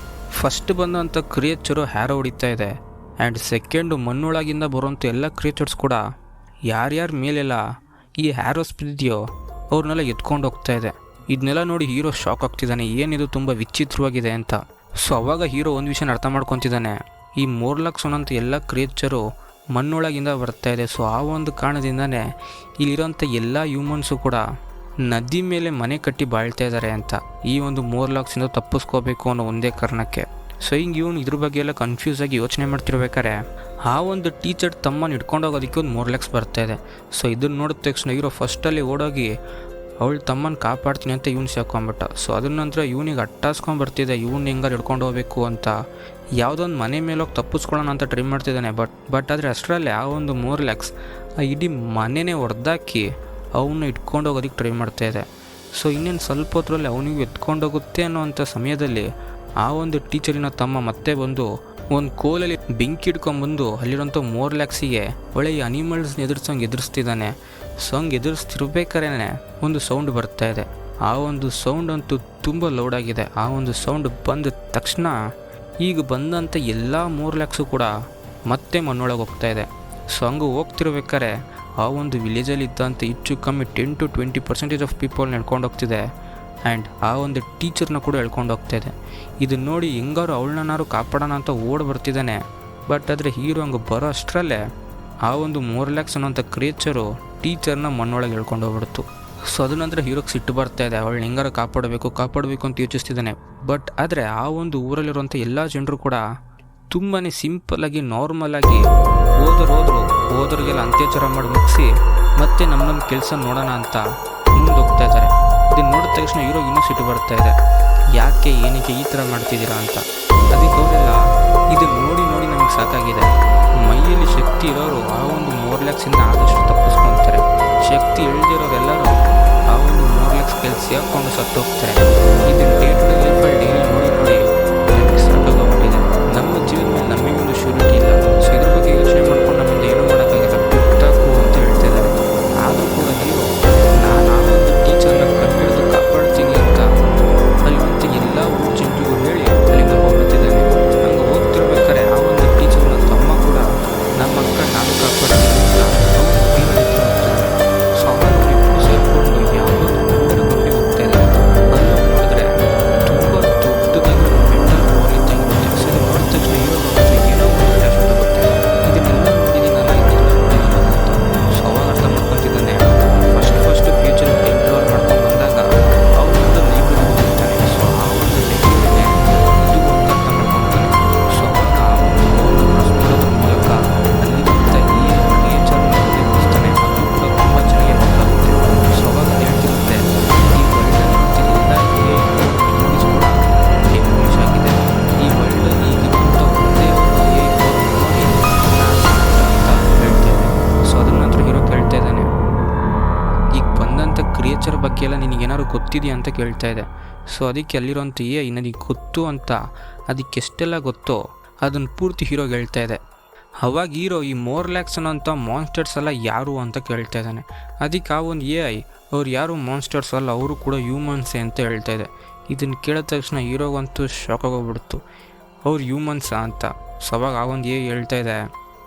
ಫಸ್ಟ್ ಬಂದಂಥ ಕ್ರಿಯೇಚರು ಆ್ಯರೋ ಹೊಡಿತಾ ಇದೆ, ಆ್ಯಂಡ್ ಸೆಕೆಂಡು ಮಣ್ಣೊಳಗಿಂದ ಬರುವಂಥ ಎಲ್ಲ ಕ್ರಿಯೇಚರ್ಸ್ ಕೂಡ ಯಾರ್ಯಾರ ಮೇಲೆಲ್ಲ ಈ ಆ್ಯರೋಸ್ ಬಿದ್ದಿದೆಯೋ ಅವ್ರನ್ನೆಲ್ಲ ಎತ್ಕೊಂಡು ಹೋಗ್ತಾ ಇದೆ. ಇದನ್ನೆಲ್ಲ ನೋಡಿ ಹೀರೋ ಶಾಕ್ ಆಗ್ತಿದ್ದಾನೆ, ಏನಿದು ತುಂಬ ವಿಚಿತ್ರವಾಗಿದೆ ಅಂತ. ಸೊ ಅವಾಗ ಹೀರೋ ಒಂದು ವಿಷಯನ ಅರ್ಥ ಮಾಡ್ಕೊತಿದ್ದಾನೆ, ಈ 3 ಲಕ್ಷ ಅನ್ನೋಂಥ ಎಲ್ಲ ಕ್ರಿಯೇಚರು ಮಣ್ಣೊಳಗಿಂದ ಬರ್ತಾಯಿದೆ. ಸೊ ಆ ಒಂದು ಕಾರಣದಿಂದನೇ ಇಲ್ಲಿರೋಂಥ ಎಲ್ಲ ಹ್ಯೂಮನ್ಸು ಕೂಡ ನದಿ ಮೇಲೆ ಮನೆ ಕಟ್ಟಿ ಬಾಳ್ತಾ ಇದ್ದಾರೆ ಅಂತ. ಈ ಒಂದು 3 ಲಕ್ಷದಿಂದ ತಪ್ಪಿಸ್ಕೋಬೇಕು ಅನ್ನೋ ಒಂದೇ ಕಾರಣಕ್ಕೆ. ಸೊ ಹಿಂಗೆ ಇವನು ಇದ್ರ ಬಗ್ಗೆ ಎಲ್ಲ ಕನ್ಫ್ಯೂಸ್ ಆಗಿ ಯೋಚನೆ ಮಾಡ್ತಿರ್ಬೇಕಾರೆ ಆ ಒಂದು ಟೀಚರ್ ತಮ್ಮನ ಇಟ್ಕೊಂಡು ಹೋಗೋದಕ್ಕೆ ಒಂದು 3 ಲಕ್ಷ ಬರ್ತಾಯಿದೆ. ಸೊ ಇದನ್ನು ನೋಡಿದ ತಕ್ಷಣ ಹೀರೋ ಫಸ್ಟಲ್ಲಿ ಓಡೋಗಿ ಅವಳು ತಮ್ಮನ ಕಾಪಾಡ್ತೀನಿ ಅಂತ ಇವ್ನು ಸೇರ್ಕೊಂಬಿಟ್ಟ. ಸೊ ಅದ್ರ ನಂತರ ಇವನಿಗೆ ಅಟ್ಟಾಸ್ಕೊಂಡ್ಬರ್ತಿದೆ, ಇವ್ನು ಹೆಂಗಾರು ಹಿಡ್ಕೊಂಡು ಹೋಗ್ಬೇಕು ಅಂತ ಯಾವುದೊಂದು ಮನೆ ಮೇಲೋಗಿ ತಪ್ಪಿಸ್ಕೊಳ್ಳೋಣ ಅಂತ ಟ್ರೈ ಮಾಡ್ತಿದ್ದಾನೆ. ಬಟ್ ಆದರೆ ಅಷ್ಟರಲ್ಲೇ ಆ ಒಂದು 3 ಲಕ್ಷ ಆ ಇಡೀ ಮನೆಯೇ ಹೊಡೆದಾಕಿ ಅವನ್ನ ಇಟ್ಕೊಂಡು ಹೋಗೋದಕ್ಕೆ ಟ್ರೈ ಮಾಡ್ತಾಯಿದೆ. ಸೊ ಇನ್ನೇನು ಸ್ವಲ್ಪ ಹೊತ್ತರಲ್ಲಿ ಅವನಿಗೂ ಎತ್ಕೊಂಡೋಗುತ್ತೆ ಅನ್ನೋವಂಥ ಸಮಯದಲ್ಲಿ ಆ ಒಂದು ಟೀಚರಿನ ತಮ್ಮ ಮತ್ತೆ ಬಂದು ಒಂದು ಕೋಲಲ್ಲಿ ಬೆಂಕಿ ಹಿಡ್ಕೊಂಬಂದು ಅಲ್ಲಿರೋಂಥ 3 ಲಕ್ಷಿಗೆ ಒಳ್ಳೆ ಈ ಅನಿಮಲ್ಸ್ನ ಎದುರಿಸ್ತಿದ್ದಾನೆ. ಸೊ ಹಂಗೆ ಎದುರಿಸ್ತಿರ್ಬೇಕಾದ್ರೆ ಒಂದು ಸೌಂಡ್ ಬರ್ತಾ ಇದೆ. ಆ ಒಂದು ಸೌಂಡ್ ಅಂತೂ ತುಂಬ ಲೌಡಾಗಿದೆ. ಆ ಒಂದು ಸೌಂಡ್ ಬಂದ ತಕ್ಷಣ ಈಗ ಬಂದಂಥ ಎಲ್ಲ 3 ಲಕ್ಷ ಕೂಡ ಮತ್ತೆ ಮಣ್ಣೊಳಗೆ ಹೋಗ್ತಾ ಇದೆ. ಸೊ ಹಂಗೆ ಹೋಗ್ತಿರ್ಬೇಕಾದ್ರೆ ಆ ಒಂದು ವಿಲೇಜಲ್ಲಿ ಇದ್ದಂಥ ಹೆಚ್ಚು ಕಮ್ಮಿ 10 to 20% ಆಫ್ ಪೀಪಲ್ನ ಎಳ್ಕೊಂಡು ಹೋಗ್ತಿದೆ. ಆ್ಯಂಡ್ ಆ ಒಂದು ಟೀಚರ್ನ ಕೂಡ ಎಳ್ಕೊಂಡು ಹೋಗ್ತಾಯಿದೆ. ಇದನ್ನು ನೋಡಿ ಹೆಂಗಾರು ಅವಳನ್ನಾರು ಕಾಪಾಡೋಣ ಅಂತ ಓಡಿ ಬರ್ತಿದ್ದಾನೆ. ಬಟ್ ಆದರೆ ಹೀರೋ ಹಂಗೆ ಬರೋ ಅಷ್ಟರಲ್ಲೇ ಆ ಒಂದು 3 ಲಕ್ಷ ಅನ್ನೋಂಥ ಕ್ರಿಯೇಚರು ಟೀಚರ್ನ ಮಣ್ಣೊಳಗೆ ಎಳ್ಕೊಂಡು ಹೋಗ್ಬಿಡ್ತು. ಸೊ ಅದ ನಂತರ ಹೀರೋಗೆ ಸಿಟ್ಟು ಬರ್ತಾ ಇದೆ, ಅವಳನ್ನ ಹೆಂಗಾರ ಕಾಪಾಡಬೇಕು ಅಂತ ಯೋಚಿಸ್ತಿದ್ದಾನೆ. ಬಟ್ ಆದರೆ ಆ ಒಂದು ಊರಲ್ಲಿರುವಂಥ ಎಲ್ಲ ಜನರು ಕೂಡ ತುಂಬಾ ಸಿಂಪಲ್ಲಾಗಿ ನಾರ್ಮಲಾಗಿ ಹೋದವ್ರಿಗೆಲ್ಲ ಅಂತ್ಯಾಚಾರ ಮಾಡಿ ಮುಗಿಸಿ ಮತ್ತೆ ನಮ್ಮ ಕೆಲಸ ನೋಡೋಣ ಅಂತ ಮುಂದೆ ಹೋಗ್ತಾ ಇದ್ದಾರೆ. ಇದನ್ನು ನೋಡಿದ ತಕ್ಷಣ ಹೀರೋಗೆ ಇನ್ನೂ ಸಿಟ್ಟು ಬರ್ತಾ ಇದೆ, ಯಾಕೆ ಏನಕ್ಕೆ ಈ ಥರ ಮಾಡ್ತಿದ್ದೀರಾ ಅಂತ. ಅದಕ್ಕೆ ಅವರೆಲ್ಲ ಇದನ್ನು ನೋಡಿ ನಮಗೆ ಸಾಕಾಗಿದೆ, ಮೈಯಲ್ಲಿ ಶಕ್ತಿ ಇರೋರು ಆ ಒಂದು 4 ಲಕ್ಷದಿಂದ ಆದಷ್ಟು ತಪ್ಪಿಸ್ಕೊತಾರೆ, ಶಕ್ತಿ ಇಳಿದಿರೋರೆಲ್ಲರೂ ಆ ಒಂದು 4 ಲಕ್ಷ ಕೆಲಸ ಹಾಕ್ಕೊಂಡು ಸತ್ತು ಹೋಗ್ತಾರೆ. ಇದನ್ನು ಡೇ ಟು ಡೇ ಲೈಫಲ್ಲಿ ಡೈಲಿ ನೋಡಿ ನಮಗೆ ಸಾಕಾಗೋಗ್ಬಿಟ್ಟಿದೆ. ನಮ್ಮ ಜೀವನ ಮೇಲೆ ನಮಗೊಂದು ಶ್ಯೂರಿಟಿ ಇಲ್ಲ. ಸೊ ಇದ್ರ ಬಗ್ಗೆ ಯೋಚನೆ ಮಾಡ್ಕೊಂಡು ನಮ್ಮಿಂದ ಏನೂ ಮಾಡೋಕ್ಕಾಗಿಲ್ಲ, ಬಿಟ್ಟಾಕು ಅಂತ ಹೇಳ್ತಾ ಇದ್ದಾರೆ. ಆದರೂ ಕೂಡ ಹೀರೋ ನಾನು ಆ ಒಂದು ಟೀಚರ್ನ ಕಟ್ಟಿಡಿದು ಕಾಪಾಡ್ತೀನಿ ಅಂತ ಅಲ್ಲಿರುವಂಥ ಎಲ್ಲ ಊರು ಜನರಿಗೂ ಹೇಳಿ ಅಲ್ಲಿಂದ ಹೋಗ್ಬಿಡ್ತಿದ್ದಾನೆ. ಹಂಗೆ ಹೋಗ್ತಿರ್ಬೇಕಾದ್ರೆ ಆ ಒಂದು ಟೀಚರ್ನ ತಮ್ಮ ಕೂಡ ನಮ್ಮ ಅಕ್ಕ ನಾನು ಕಾಪಾಡ್ತೀನಿ ಅಂತ ಅವನು ಹೀರೋ ಹೋಗ್ತಿದ್ದಾನೆ. ಸೊ ಅವರಿಬ್ಬರು ಸೇರಿಕೊಂಡು ಯಾವುದೋ ಒಂದು ಗುಂಡಿ ಹೋಗ್ತಾ ಇದ್ದಾರೆ. ಅಲ್ಲಿ ನೋಡಿದ್ರೆ ತುಂಬ ದೊಡ್ಡದಾಗಿ ಮೆಂಟಲ್ ವಾರ್ ಇದ್ದಾಗಿರುತ್ತೆ. ಸೊ ಇದನ್ನು ನೋಡಿದ ತಕ್ಷಣ ಹೀರೋ ಏನೋ ಒಂದು ಫ್ಲಾಶ್ ಆಗುತ್ತೆ, ಇದನ್ನೆಲ್ಲ ನೋಡಿದ್ದೀನಲ್ಲ ಅಂತ. ಸೊ ಅವಾಗ ಅರ್ಥ ಮಾಡ್ಕೊತಿದ್ದಾನೆ, ಫಸ್ಟ್ ಫ್ಯೂಚರ್ ಟೈಮ್ ಟ್ರಾವೆಲ್ ಮಾಡ್ಕೊಂಡು ಬಂದಾಗ ಅವನೊಂದು ಲೈಬ್ರರಿ ಹೋಗ್ತಾನೆ. ಸೊ ಆ ಒಂದು ಲೈಬ್ರರಿನೇ ಇದು ಅಂತ ಅರ್ಥ ಮಾಡ್ಕೊತಾನೆ. ಸೊ ಅವಾಗ ಆ ಒಂದು ಕ್ರಾಸ್ ಮಾಡೋದ್ರ ಮೂಲಕ ಅಲ್ಲಿರುವಂಥ ಈ ಕ್ರಿಯೇಚರ್ನ ನಿರ್ಮಿಸ್ತಾನೆ. ಅದು ಕೂಡ ತುಂಬ ಚೆನ್ನಾಗಿ ಗೊತ್ತಾಗುತ್ತೆ. ಸೊ ಅವಾಗ ಹೇಳ್ತಿರುತ್ತೆ, ಈ ವರ್ಲ್ಡಲ್ಲಿರುವಂಥ ಎಲ್ಲ ಮೂವೀಸ್ ಕೂಡ ಡೆಮೋಲಿಷ್ ಆಗಿದೆ. ಈ ವರ್ಲ್ಡಲ್ಲಿ ಈಗಿರುವಂಥ ಒಂದೇ ಒಂದು ನೋಡಿ ನಾನು ಮಾತ್ರ ಅಂತ ಹೇಳ್ತೇನೆ. ಸೊ ಅದನ್ನ ನಂತರ ಹೀರೋ ಕೇಳ್ತಾ ಇದ್ದಾನೆ, ಈಗ ಬಂದಂಥ ಕ್ರಿಯೇಚರ್ ಬಗ್ಗೆ ಎಲ್ಲ ನಿನಗೇನಾದ್ರು ಗೊತ್ತಿದೆಯಾ ಅಂತ ಕೇಳ್ತಾ ಇದೆ. ಸೊ ಅದಕ್ಕೆ ಅಲ್ಲಿರೋಂಥ ನನಗೆ ಗೊತ್ತು ಅಂತ ಅದಕ್ಕೆ ಎಷ್ಟೆಲ್ಲ ಗೊತ್ತೋ ಅದನ್ನು ಪೂರ್ತಿ ಹೀರೋಗೆ ಹೇಳ್ತಾ ಇದೆ. ಅವಾಗ ಹೀರೋ ಈ 4 ಲ್ಯಾಕ್ಸ್ ಅನ್ನೋಂಥ ಮಾನ್ಸ್ಟರ್ಸ್ ಎಲ್ಲ ಯಾರು ಅಂತ ಕೇಳ್ತಾ ಇದ್ದಾನೆ. ಅದಕ್ಕೆ ಆ ಒಂದು ಅವ್ರು ಯಾರು ಮಾನ್ಸ್ಟರ್ಸ್ ಅಲ್ಲ, ಅವರು ಕೂಡ ಹ್ಯೂಮನ್ಸೇ ಅಂತ ಹೇಳ್ತಾ ಇದೆ. ಇದನ್ನು ಕೇಳಿದ ತಕ್ಷಣ ಹೀರೋಗಂತೂ ಶಾಕ್ ಆಗೋಗ್ಬಿಡ್ತು, ಅವ್ರು ಹ್ಯೂಮನ್ಸಾ ಅಂತ. ಸೊ ಅವಾಗ ಆ ಒಂದು ಹೇಳ್ತಾ ಇದೆ,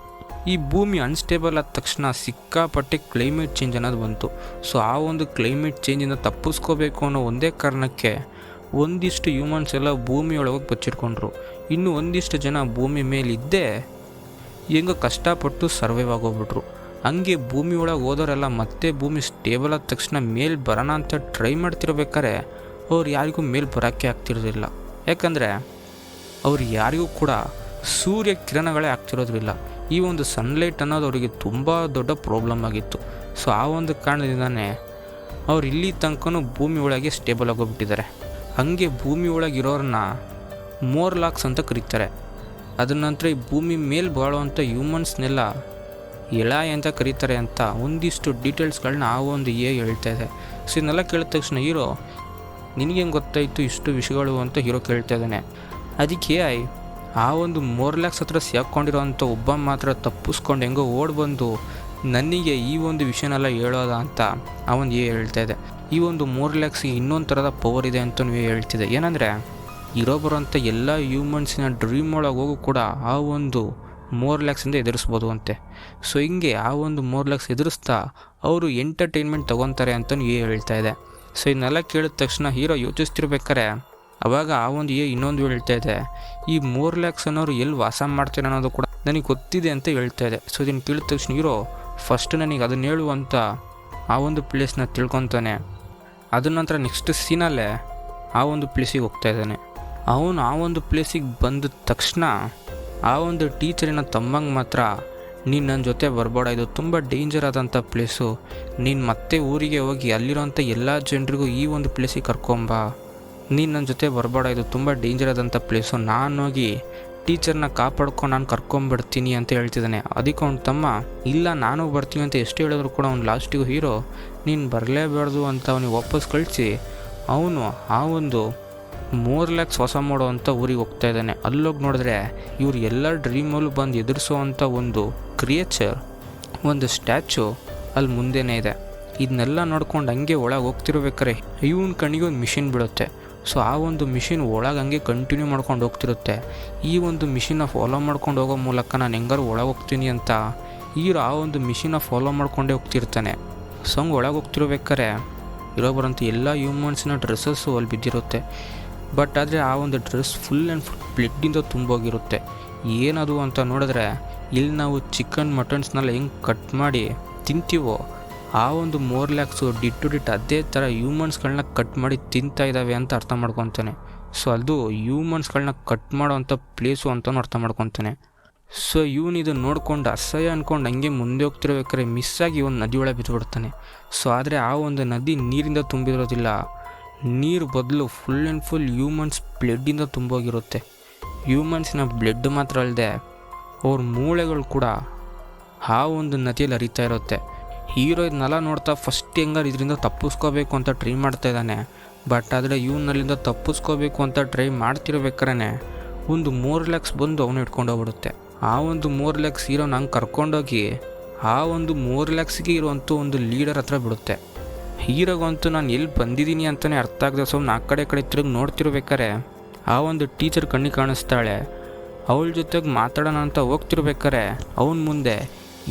ಈ ಭೂಮಿ ಅನ್ಸ್ಟೇಬಲ್ ಆದ ತಕ್ಷಣ ಸಿಕ್ಕಾಪಟ್ಟೆ ಕ್ಲೈಮೇಟ್ ಚೇಂಜ್ ಅನ್ನೋದು ಬಂತು. ಸೊ ಆ ಒಂದು ಕ್ಲೈಮೇಟ್ ಚೇಂಜಿಂದ ತಪ್ಪಿಸ್ಕೋಬೇಕು ಅನ್ನೋ ಒಂದೇ ಕಾರಣಕ್ಕೆ ಒಂದಿಷ್ಟು ಹ್ಯೂಮನ್ಸ್ ಎಲ್ಲ ಭೂಮಿಯೊಳಗೆ ಬಚ್ಚಿಟ್ಕೊಂಡ್ರು. ಇನ್ನು ಒಂದಿಷ್ಟು ಜನ ಭೂಮಿ ಮೇಲಿದ್ದೇ ಹೆಂಗೋ ಕಷ್ಟಪಟ್ಟು ಸರ್ವೈವ್ ಆಗೋಗ್ಬಿಟ್ರು. ಹಂಗೆ ಭೂಮಿ ಒಳಗೆ ಹೋದವರೆಲ್ಲ ಮತ್ತೆ ಭೂಮಿ ಸ್ಟೇಬಲ್ ಆದ ತಕ್ಷಣ ಮೇಲೆ ಬರೋಣ ಅಂತ ಟ್ರೈ ಮಾಡ್ತಿರ್ಬೇಕಾರೆ ಅವ್ರು ಯಾರಿಗೂ ಮೇಲೆ ಬರೋಕ್ಕೆ ಆಗ್ತಿರೋದಿಲ್ಲ. ಯಾಕಂದರೆ ಅವ್ರು ಯಾರಿಗೂ ಕೂಡ ಸೂರ್ಯ ಕಿರಣಗಳೇ ಆಗ್ತಿರೋದ್ರಿಲ್ಲ. ಈ ಒಂದು ಸನ್ಲೈಟ್ ಅನ್ನೋದು ಅವರಿಗೆ ತುಂಬ ದೊಡ್ಡ ಪ್ರಾಬ್ಲಮ್ ಆಗಿತ್ತು. ಸೊ ಆ ಒಂದು ಕಾರಣದಿಂದನೇ ಅವ್ರು ಇಲ್ಲಿ ತನಕನೂ ಭೂಮಿ ಒಳಗೆ ಸ್ಟೇಬಲ್ ಆಗೋಗ್ಬಿಟ್ಟಿದ್ದಾರೆ. ಹಾಗೆ ಭೂಮಿ ಒಳಗಿರೋರನ್ನ 4 ಲ್ಯಾಕ್ಸ್ ಅಂತ ಕರೀತಾರೆ. ಅದ ನಂತರ ಈ ಭೂಮಿ ಮೇಲೆ ಬಾಳುವಂಥ ಹ್ಯೂಮನ್ಸ್ನೆಲ್ಲ ಎಳಾಯಿ ಅಂತ ಕರೀತಾರೆ ಅಂತ ಒಂದಿಷ್ಟು ಡೀಟೇಲ್ಸ್ಗಳನ್ನ ಆ ಒಂದು ಹೇಳ್ತಾ ಇದೆ. ಸೊ ಇದನ್ನೆಲ್ಲ ಕೇಳಿದ ತಕ್ಷಣ ಹೀರೋ, ನಿನಗೆ ಹೆಂಗೆ ಗೊತ್ತಾಯಿತು ಇಷ್ಟು ವಿಷಯಗಳು ಅಂತ ಹೀರೋ ಕೇಳ್ತಾ ಇದ್ದಾನೆ. ಅದಕ್ಕೆ ಆ ಒಂದು 4 ಲ್ಯಾಕ್ಸ್ ಹತ್ರ ಸಿಕ್ಕೊಂಡಿರೋವಂಥ ಒಬ್ಬ ಮಾತ್ರ ತಪ್ಪಿಸ್ಕೊಂಡು ಹೆಂಗೋ ಬಂದು ನನಗೆ ಈ ಒಂದು ವಿಷಯನೆಲ್ಲ ಹೇಳೋದ ಅಂತ ಅವನು ಹೇಳ್ತಾ ಇದೆ. ಈ ಒಂದು 3 ಲ್ಯಾಕ್ಸ್ಗೆ ಇನ್ನೊಂದು ಥರದ ಪವರ್ ಇದೆ ಅಂತಲೂ ಹೇಳ್ತಿದೆ. ಏನಂದರೆ ಬರೋಂಥ ಎಲ್ಲ ಹ್ಯೂಮನ್ಸಿನ ಡ್ರೀಮ್ ಒಳಗೆ ಹೋಗು ಕೂಡ ಆ ಒಂದು 3 ಲ್ಯಾಕ್ಸಿಂದ ಎದುರಿಸ್ಬೋದು ಅಂತೆ. ಸೊ ಹಿಂಗೆ ಆ ಒಂದು 3 ಲ್ಯಾಕ್ಸ್ ಎದುರಿಸ್ತಾ ಅವರು ಎಂಟರ್ಟೈನ್ಮೆಂಟ್ ತೊಗೊತಾರೆ ಅಂತಲೂ ಹೇಳ್ತಾ ಇದೆ. ಸೊ ಇದನ್ನೆಲ್ಲ ಕೇಳಿದ ತಕ್ಷಣ ಹೀರೋ ಯೋಚಿಸ್ತಿರ್ಬೇಕಾರೆ ಅವಾಗ ಆ ಒಂದು ಇನ್ನೊಂದು ಹೇಳ್ತಾ ಇದೆ, ಈ 3 ಲ್ಯಾಕ್ಸ್ ಅನ್ನೋರು ಎಲ್ಲಿ ವಾಸ ಮಾಡ್ತಾರೆ ಅನ್ನೋದು ಕೂಡ ನನಗೆ ಗೊತ್ತಿದೆ ಅಂತ ಹೇಳ್ತಾ ಇದೆ. ಸೊ ಇದನ್ನು ಕೇಳಿದ ತಕ್ಷಣ ಹೀರೋ ಫಸ್ಟ್ ನನಗೆ ಅದನ್ನು ಹೇಳುವಂಥ ಆ ಒಂದು ಪ್ಲೇಸ್ನ ತಿಳ್ಕೊತಾನೆ. ಅದ ನಂತರ ನೆಕ್ಸ್ಟ್ ಸೀನಲ್ಲೇ ಆ ಒಂದು ಪ್ಲೇಸಿಗೆ ಹೋಗ್ತಾ ಇದ್ದಾನೆ. ಅವನು ಆ ಒಂದು ಪ್ಲೇಸಿಗೆ ಬಂದ ತಕ್ಷಣ ಆ ಒಂದು ಟೀಚರಿನ ತಮ್ಮಂಗೆ ಮಾತ್ರ, ನೀನು ನನ್ನ ಜೊತೆ ಬರಬೇಡ, ಇದು ತುಂಬ ಡೇಂಜರ್ ಆದಂಥ ಪ್ಲೇಸು, ನೀನು ಮತ್ತೆ ಊರಿಗೆ ಹೋಗಿ ಅಲ್ಲಿರೋಂಥ ಎಲ್ಲ ಜನರಿಗೂ ಈ ಒಂದು ಪ್ಲೇಸಿಗೆ ಕರ್ಕೊಂಬ, ನೀನು ನನ್ನ ಜೊತೆ ಬರಬೇಡ, ಇದು ತುಂಬ ಡೇಂಜರ್ ಆದಂಥ ಪ್ಲೇಸು, ನಾನು ಹೋಗಿ ಟೀಚರ್ನ ಕಾಪಾಡ್ಕೊಂಡು ನಾನು ಕರ್ಕೊಂಬಿಡ್ತೀನಿ ಅಂತ ಹೇಳ್ತಿದ್ದಾನೆ. ಅದಕ್ಕೆ ಅವ್ನ ತಮ್ಮ ಇಲ್ಲ ನಾನು ಬರ್ತೀನಿ ಅಂತ ಎಷ್ಟು ಹೇಳಿದ್ರು ಕೂಡ ಅವ್ನು ಲಾಸ್ಟಿಗೂ ಹೀರೋ ನೀನು ಬರಲೇಬಾರ್ದು ಅಂತ ಅವನಿಗೆ ವಾಪಸ್ ಕಳಿಸಿ ಅವನು ಆ ಒಂದು 3 ಲ್ಯಾಕ್ಸ್ ವಾಸ ಮಾಡೋವಂಥ ಊರಿಗೆ ಹೋಗ್ತಾ ಇದ್ದಾನೆ. ಅಲ್ಲೋಗಿ ನೋಡಿದ್ರೆ ಇವ್ರು ಎಲ್ಲ ಡ್ರೀಮಲ್ಲೂ ಬಂದು ಎದುರಿಸೋವಂಥ ಒಂದು ಕ್ರಿಯೇಚರ್, ಒಂದು ಸ್ಟ್ಯಾಚು ಅಲ್ಲಿ ಮುಂದೆನೇ ಇದೆ. ಇದನ್ನೆಲ್ಲ ನೋಡ್ಕೊಂಡು ಹಂಗೆ ಒಳಗೆ ಹೋಗ್ತಿರ್ಬೇಕಾರೆ ಇವನ ಕಣ್ಣಿಗೆ ಒಂದು ಮಿಷಿನ್ ಬಿಡುತ್ತೆ. ಸೊ ಆ ಒಂದು ಮಿಷಿನ್ ಒಳಗೆ ಹಂಗೆ ಕಂಟಿನ್ಯೂ ಮಾಡ್ಕೊಂಡು ಹೋಗ್ತಿರುತ್ತೆ. ಈ ಒಂದು ಮಿಷಿನ್ನ ಫಾಲೋ ಮಾಡ್ಕೊಂಡು ಹೋಗೋ ಮೂಲಕ ನಾನು ಹೆಂಗಾರು ಒಳಗೆ ಹೋಗ್ತೀನಿ ಅಂತ ಹೀರೋ ಆ ಒಂದು ಮಿಷಿನ್ನ ಫಾಲೋ ಮಾಡ್ಕೊಂಡೇ ಹೋಗ್ತಿರ್ತಾನೆ. ಸೊ ಹಂಗೆ ಒಳಗೆ ಹೋಗ್ತಿರ್ಬೇಕಾರೆ ಬರೋಂಥ ಎಲ್ಲ ಹ್ಯೂಮನ್ಸ್ನ ಡ್ರೆಸ್ಸಸ್ಸು ಅಲ್ಲಿ ಬಿದ್ದಿರುತ್ತೆ. ಬಟ್ ಆದರೆ ಆ ಒಂದು ಡ್ರೆಸ್ ಫುಲ್ ಆ್ಯಂಡ್ ಫುಲ್ ಬ್ಲಡ್ಡಿಂದ ತುಂಬೋಗಿರುತ್ತೆ. ಏನದು ಅಂತ ನೋಡಿದ್ರೆ ಇಲ್ಲಿ ನಾವು ಚಿಕನ್ ಮಟನ್ಸ್ನೆಲ್ಲ ಹೆಂಗೆ ಕಟ್ ಮಾಡಿ ತಿಂತೀವೋ ಆ ಒಂದು ಮೋರ್ಲ್ಯಾಕ್ಸು ಡಿಟ್ ಟು ಡಿಟ್ ಅದೇ ಥರ ಹ್ಯೂಮನ್ಸ್ಗಳನ್ನ ಕಟ್ ಮಾಡಿ ತಿಂತಾ ಇದ್ದಾವೆ ಅಂತ ಅರ್ಥ ಮಾಡ್ಕೊತಾನೆ. ಸೊ ಅದು ಹ್ಯೂಮನ್ಸ್ಗಳನ್ನ ಕಟ್ ಮಾಡೋ ಅಂಥ ಪ್ಲೇಸು ಅಂತಲೂ ಅರ್ಥ ಮಾಡ್ಕೊತಾನೆ. ಸೊ ಇದು ನೋಡ್ಕೊಂಡು ಅಸಹ್ಯ ಅಂದ್ಕೊಂಡು ಹಂಗೆ ಮುಂದೆ ಹೋಗ್ತಿರ್ಬೇಕಾದ್ರೆ ಮಿಸ್ಸಾಗಿ ಒಂದು ನದಿ ಒಳಗೆ ಬಿದ್ದುಬಿಡ್ತಾನೆ. ಸೊ ಆದರೆ ಆ ಒಂದು ನದಿ ನೀರಿಂದ ತುಂಬಿರೋದಿಲ್ಲ, ನೀರು ಬದಲು ಫುಲ್ ಆ್ಯಂಡ್ ಫುಲ್ ಹ್ಯೂಮನ್ಸ್ ಬ್ಲಡ್ಡಿಂದ ತುಂಬೋಗಿರುತ್ತೆ. ಹ್ಯೂಮನ್ಸಿನ ಬ್ಲಡ್ ಮಾತ್ರ ಅಲ್ಲದೆ ಅವ್ರ ಮೂಳೆಗಳು ಕೂಡ ಆ ಒಂದು ನದಿಯಲ್ಲಿ ಹರಿತಾ ಇರುತ್ತೆ. ಹೀರೋ ಇದನ್ನೆಲ್ಲ ನೋಡ್ತಾ ಫಸ್ಟ್ ಹೆಂಗಾರು ಇದರಿಂದ ತಪ್ಪಿಸ್ಕೋಬೇಕು ಅಂತ ಟ್ರೈ ಮಾಡ್ತಾ ಇದ್ದಾನೆ. ಬಟ್ ಆದರೆ ಇವನಲ್ಲಿಂದ ತಪ್ಪಿಸ್ಕೋಬೇಕು ಅಂತ ಟ್ರೈ ಮಾಡ್ತಿರ್ಬೇಕಾರೆ ಒಂದು ಮೋರ್ಲ್ಯಾಕ್ಸ್ ಬಂದು ಅವನು ಇಟ್ಕೊಂಡು ಹೋಗ್ಬಿಡುತ್ತೆ. ಆ ಒಂದು ಮೋರ್ಲ್ಯಾಕ್ಸ್ ಹೀರೋನ ಹಂಗೆ ಕರ್ಕೊಂಡೋಗಿ ಆ ಒಂದು ಮೋರ್ಲ್ಯಾಕ್ಸ್ಗೆ ಇರುವಂಥ ಒಂದು ಲೀಡರ್ ಹತ್ರ ಬಿಡುತ್ತೆ. ಹೀರೋಗಂತೂ ನಾನು ಎಲ್ಲಿ ಬಂದಿದ್ದೀನಿ ಅಂತಲೇ ಅರ್ಥ ಆಗದೆ ಸುಮ್ಮನೆ ಆ ಕಡೆ ತಿರುಗಿ ನೋಡ್ತಿರ್ಬೇಕಾರೆ ಆ ಒಂದು ಟೀಚರ್ ಕಣ್ಣಿಗೆ ಕಾಣಿಸ್ತಾಳೆ. ಅವಳ ಜೊತೆಗೆ ಮಾತಾಡೋಣ ಅಂತ ಹೋಗ್ತಿರ್ಬೇಕಾರೆ ಅವನ ಮುಂದೆ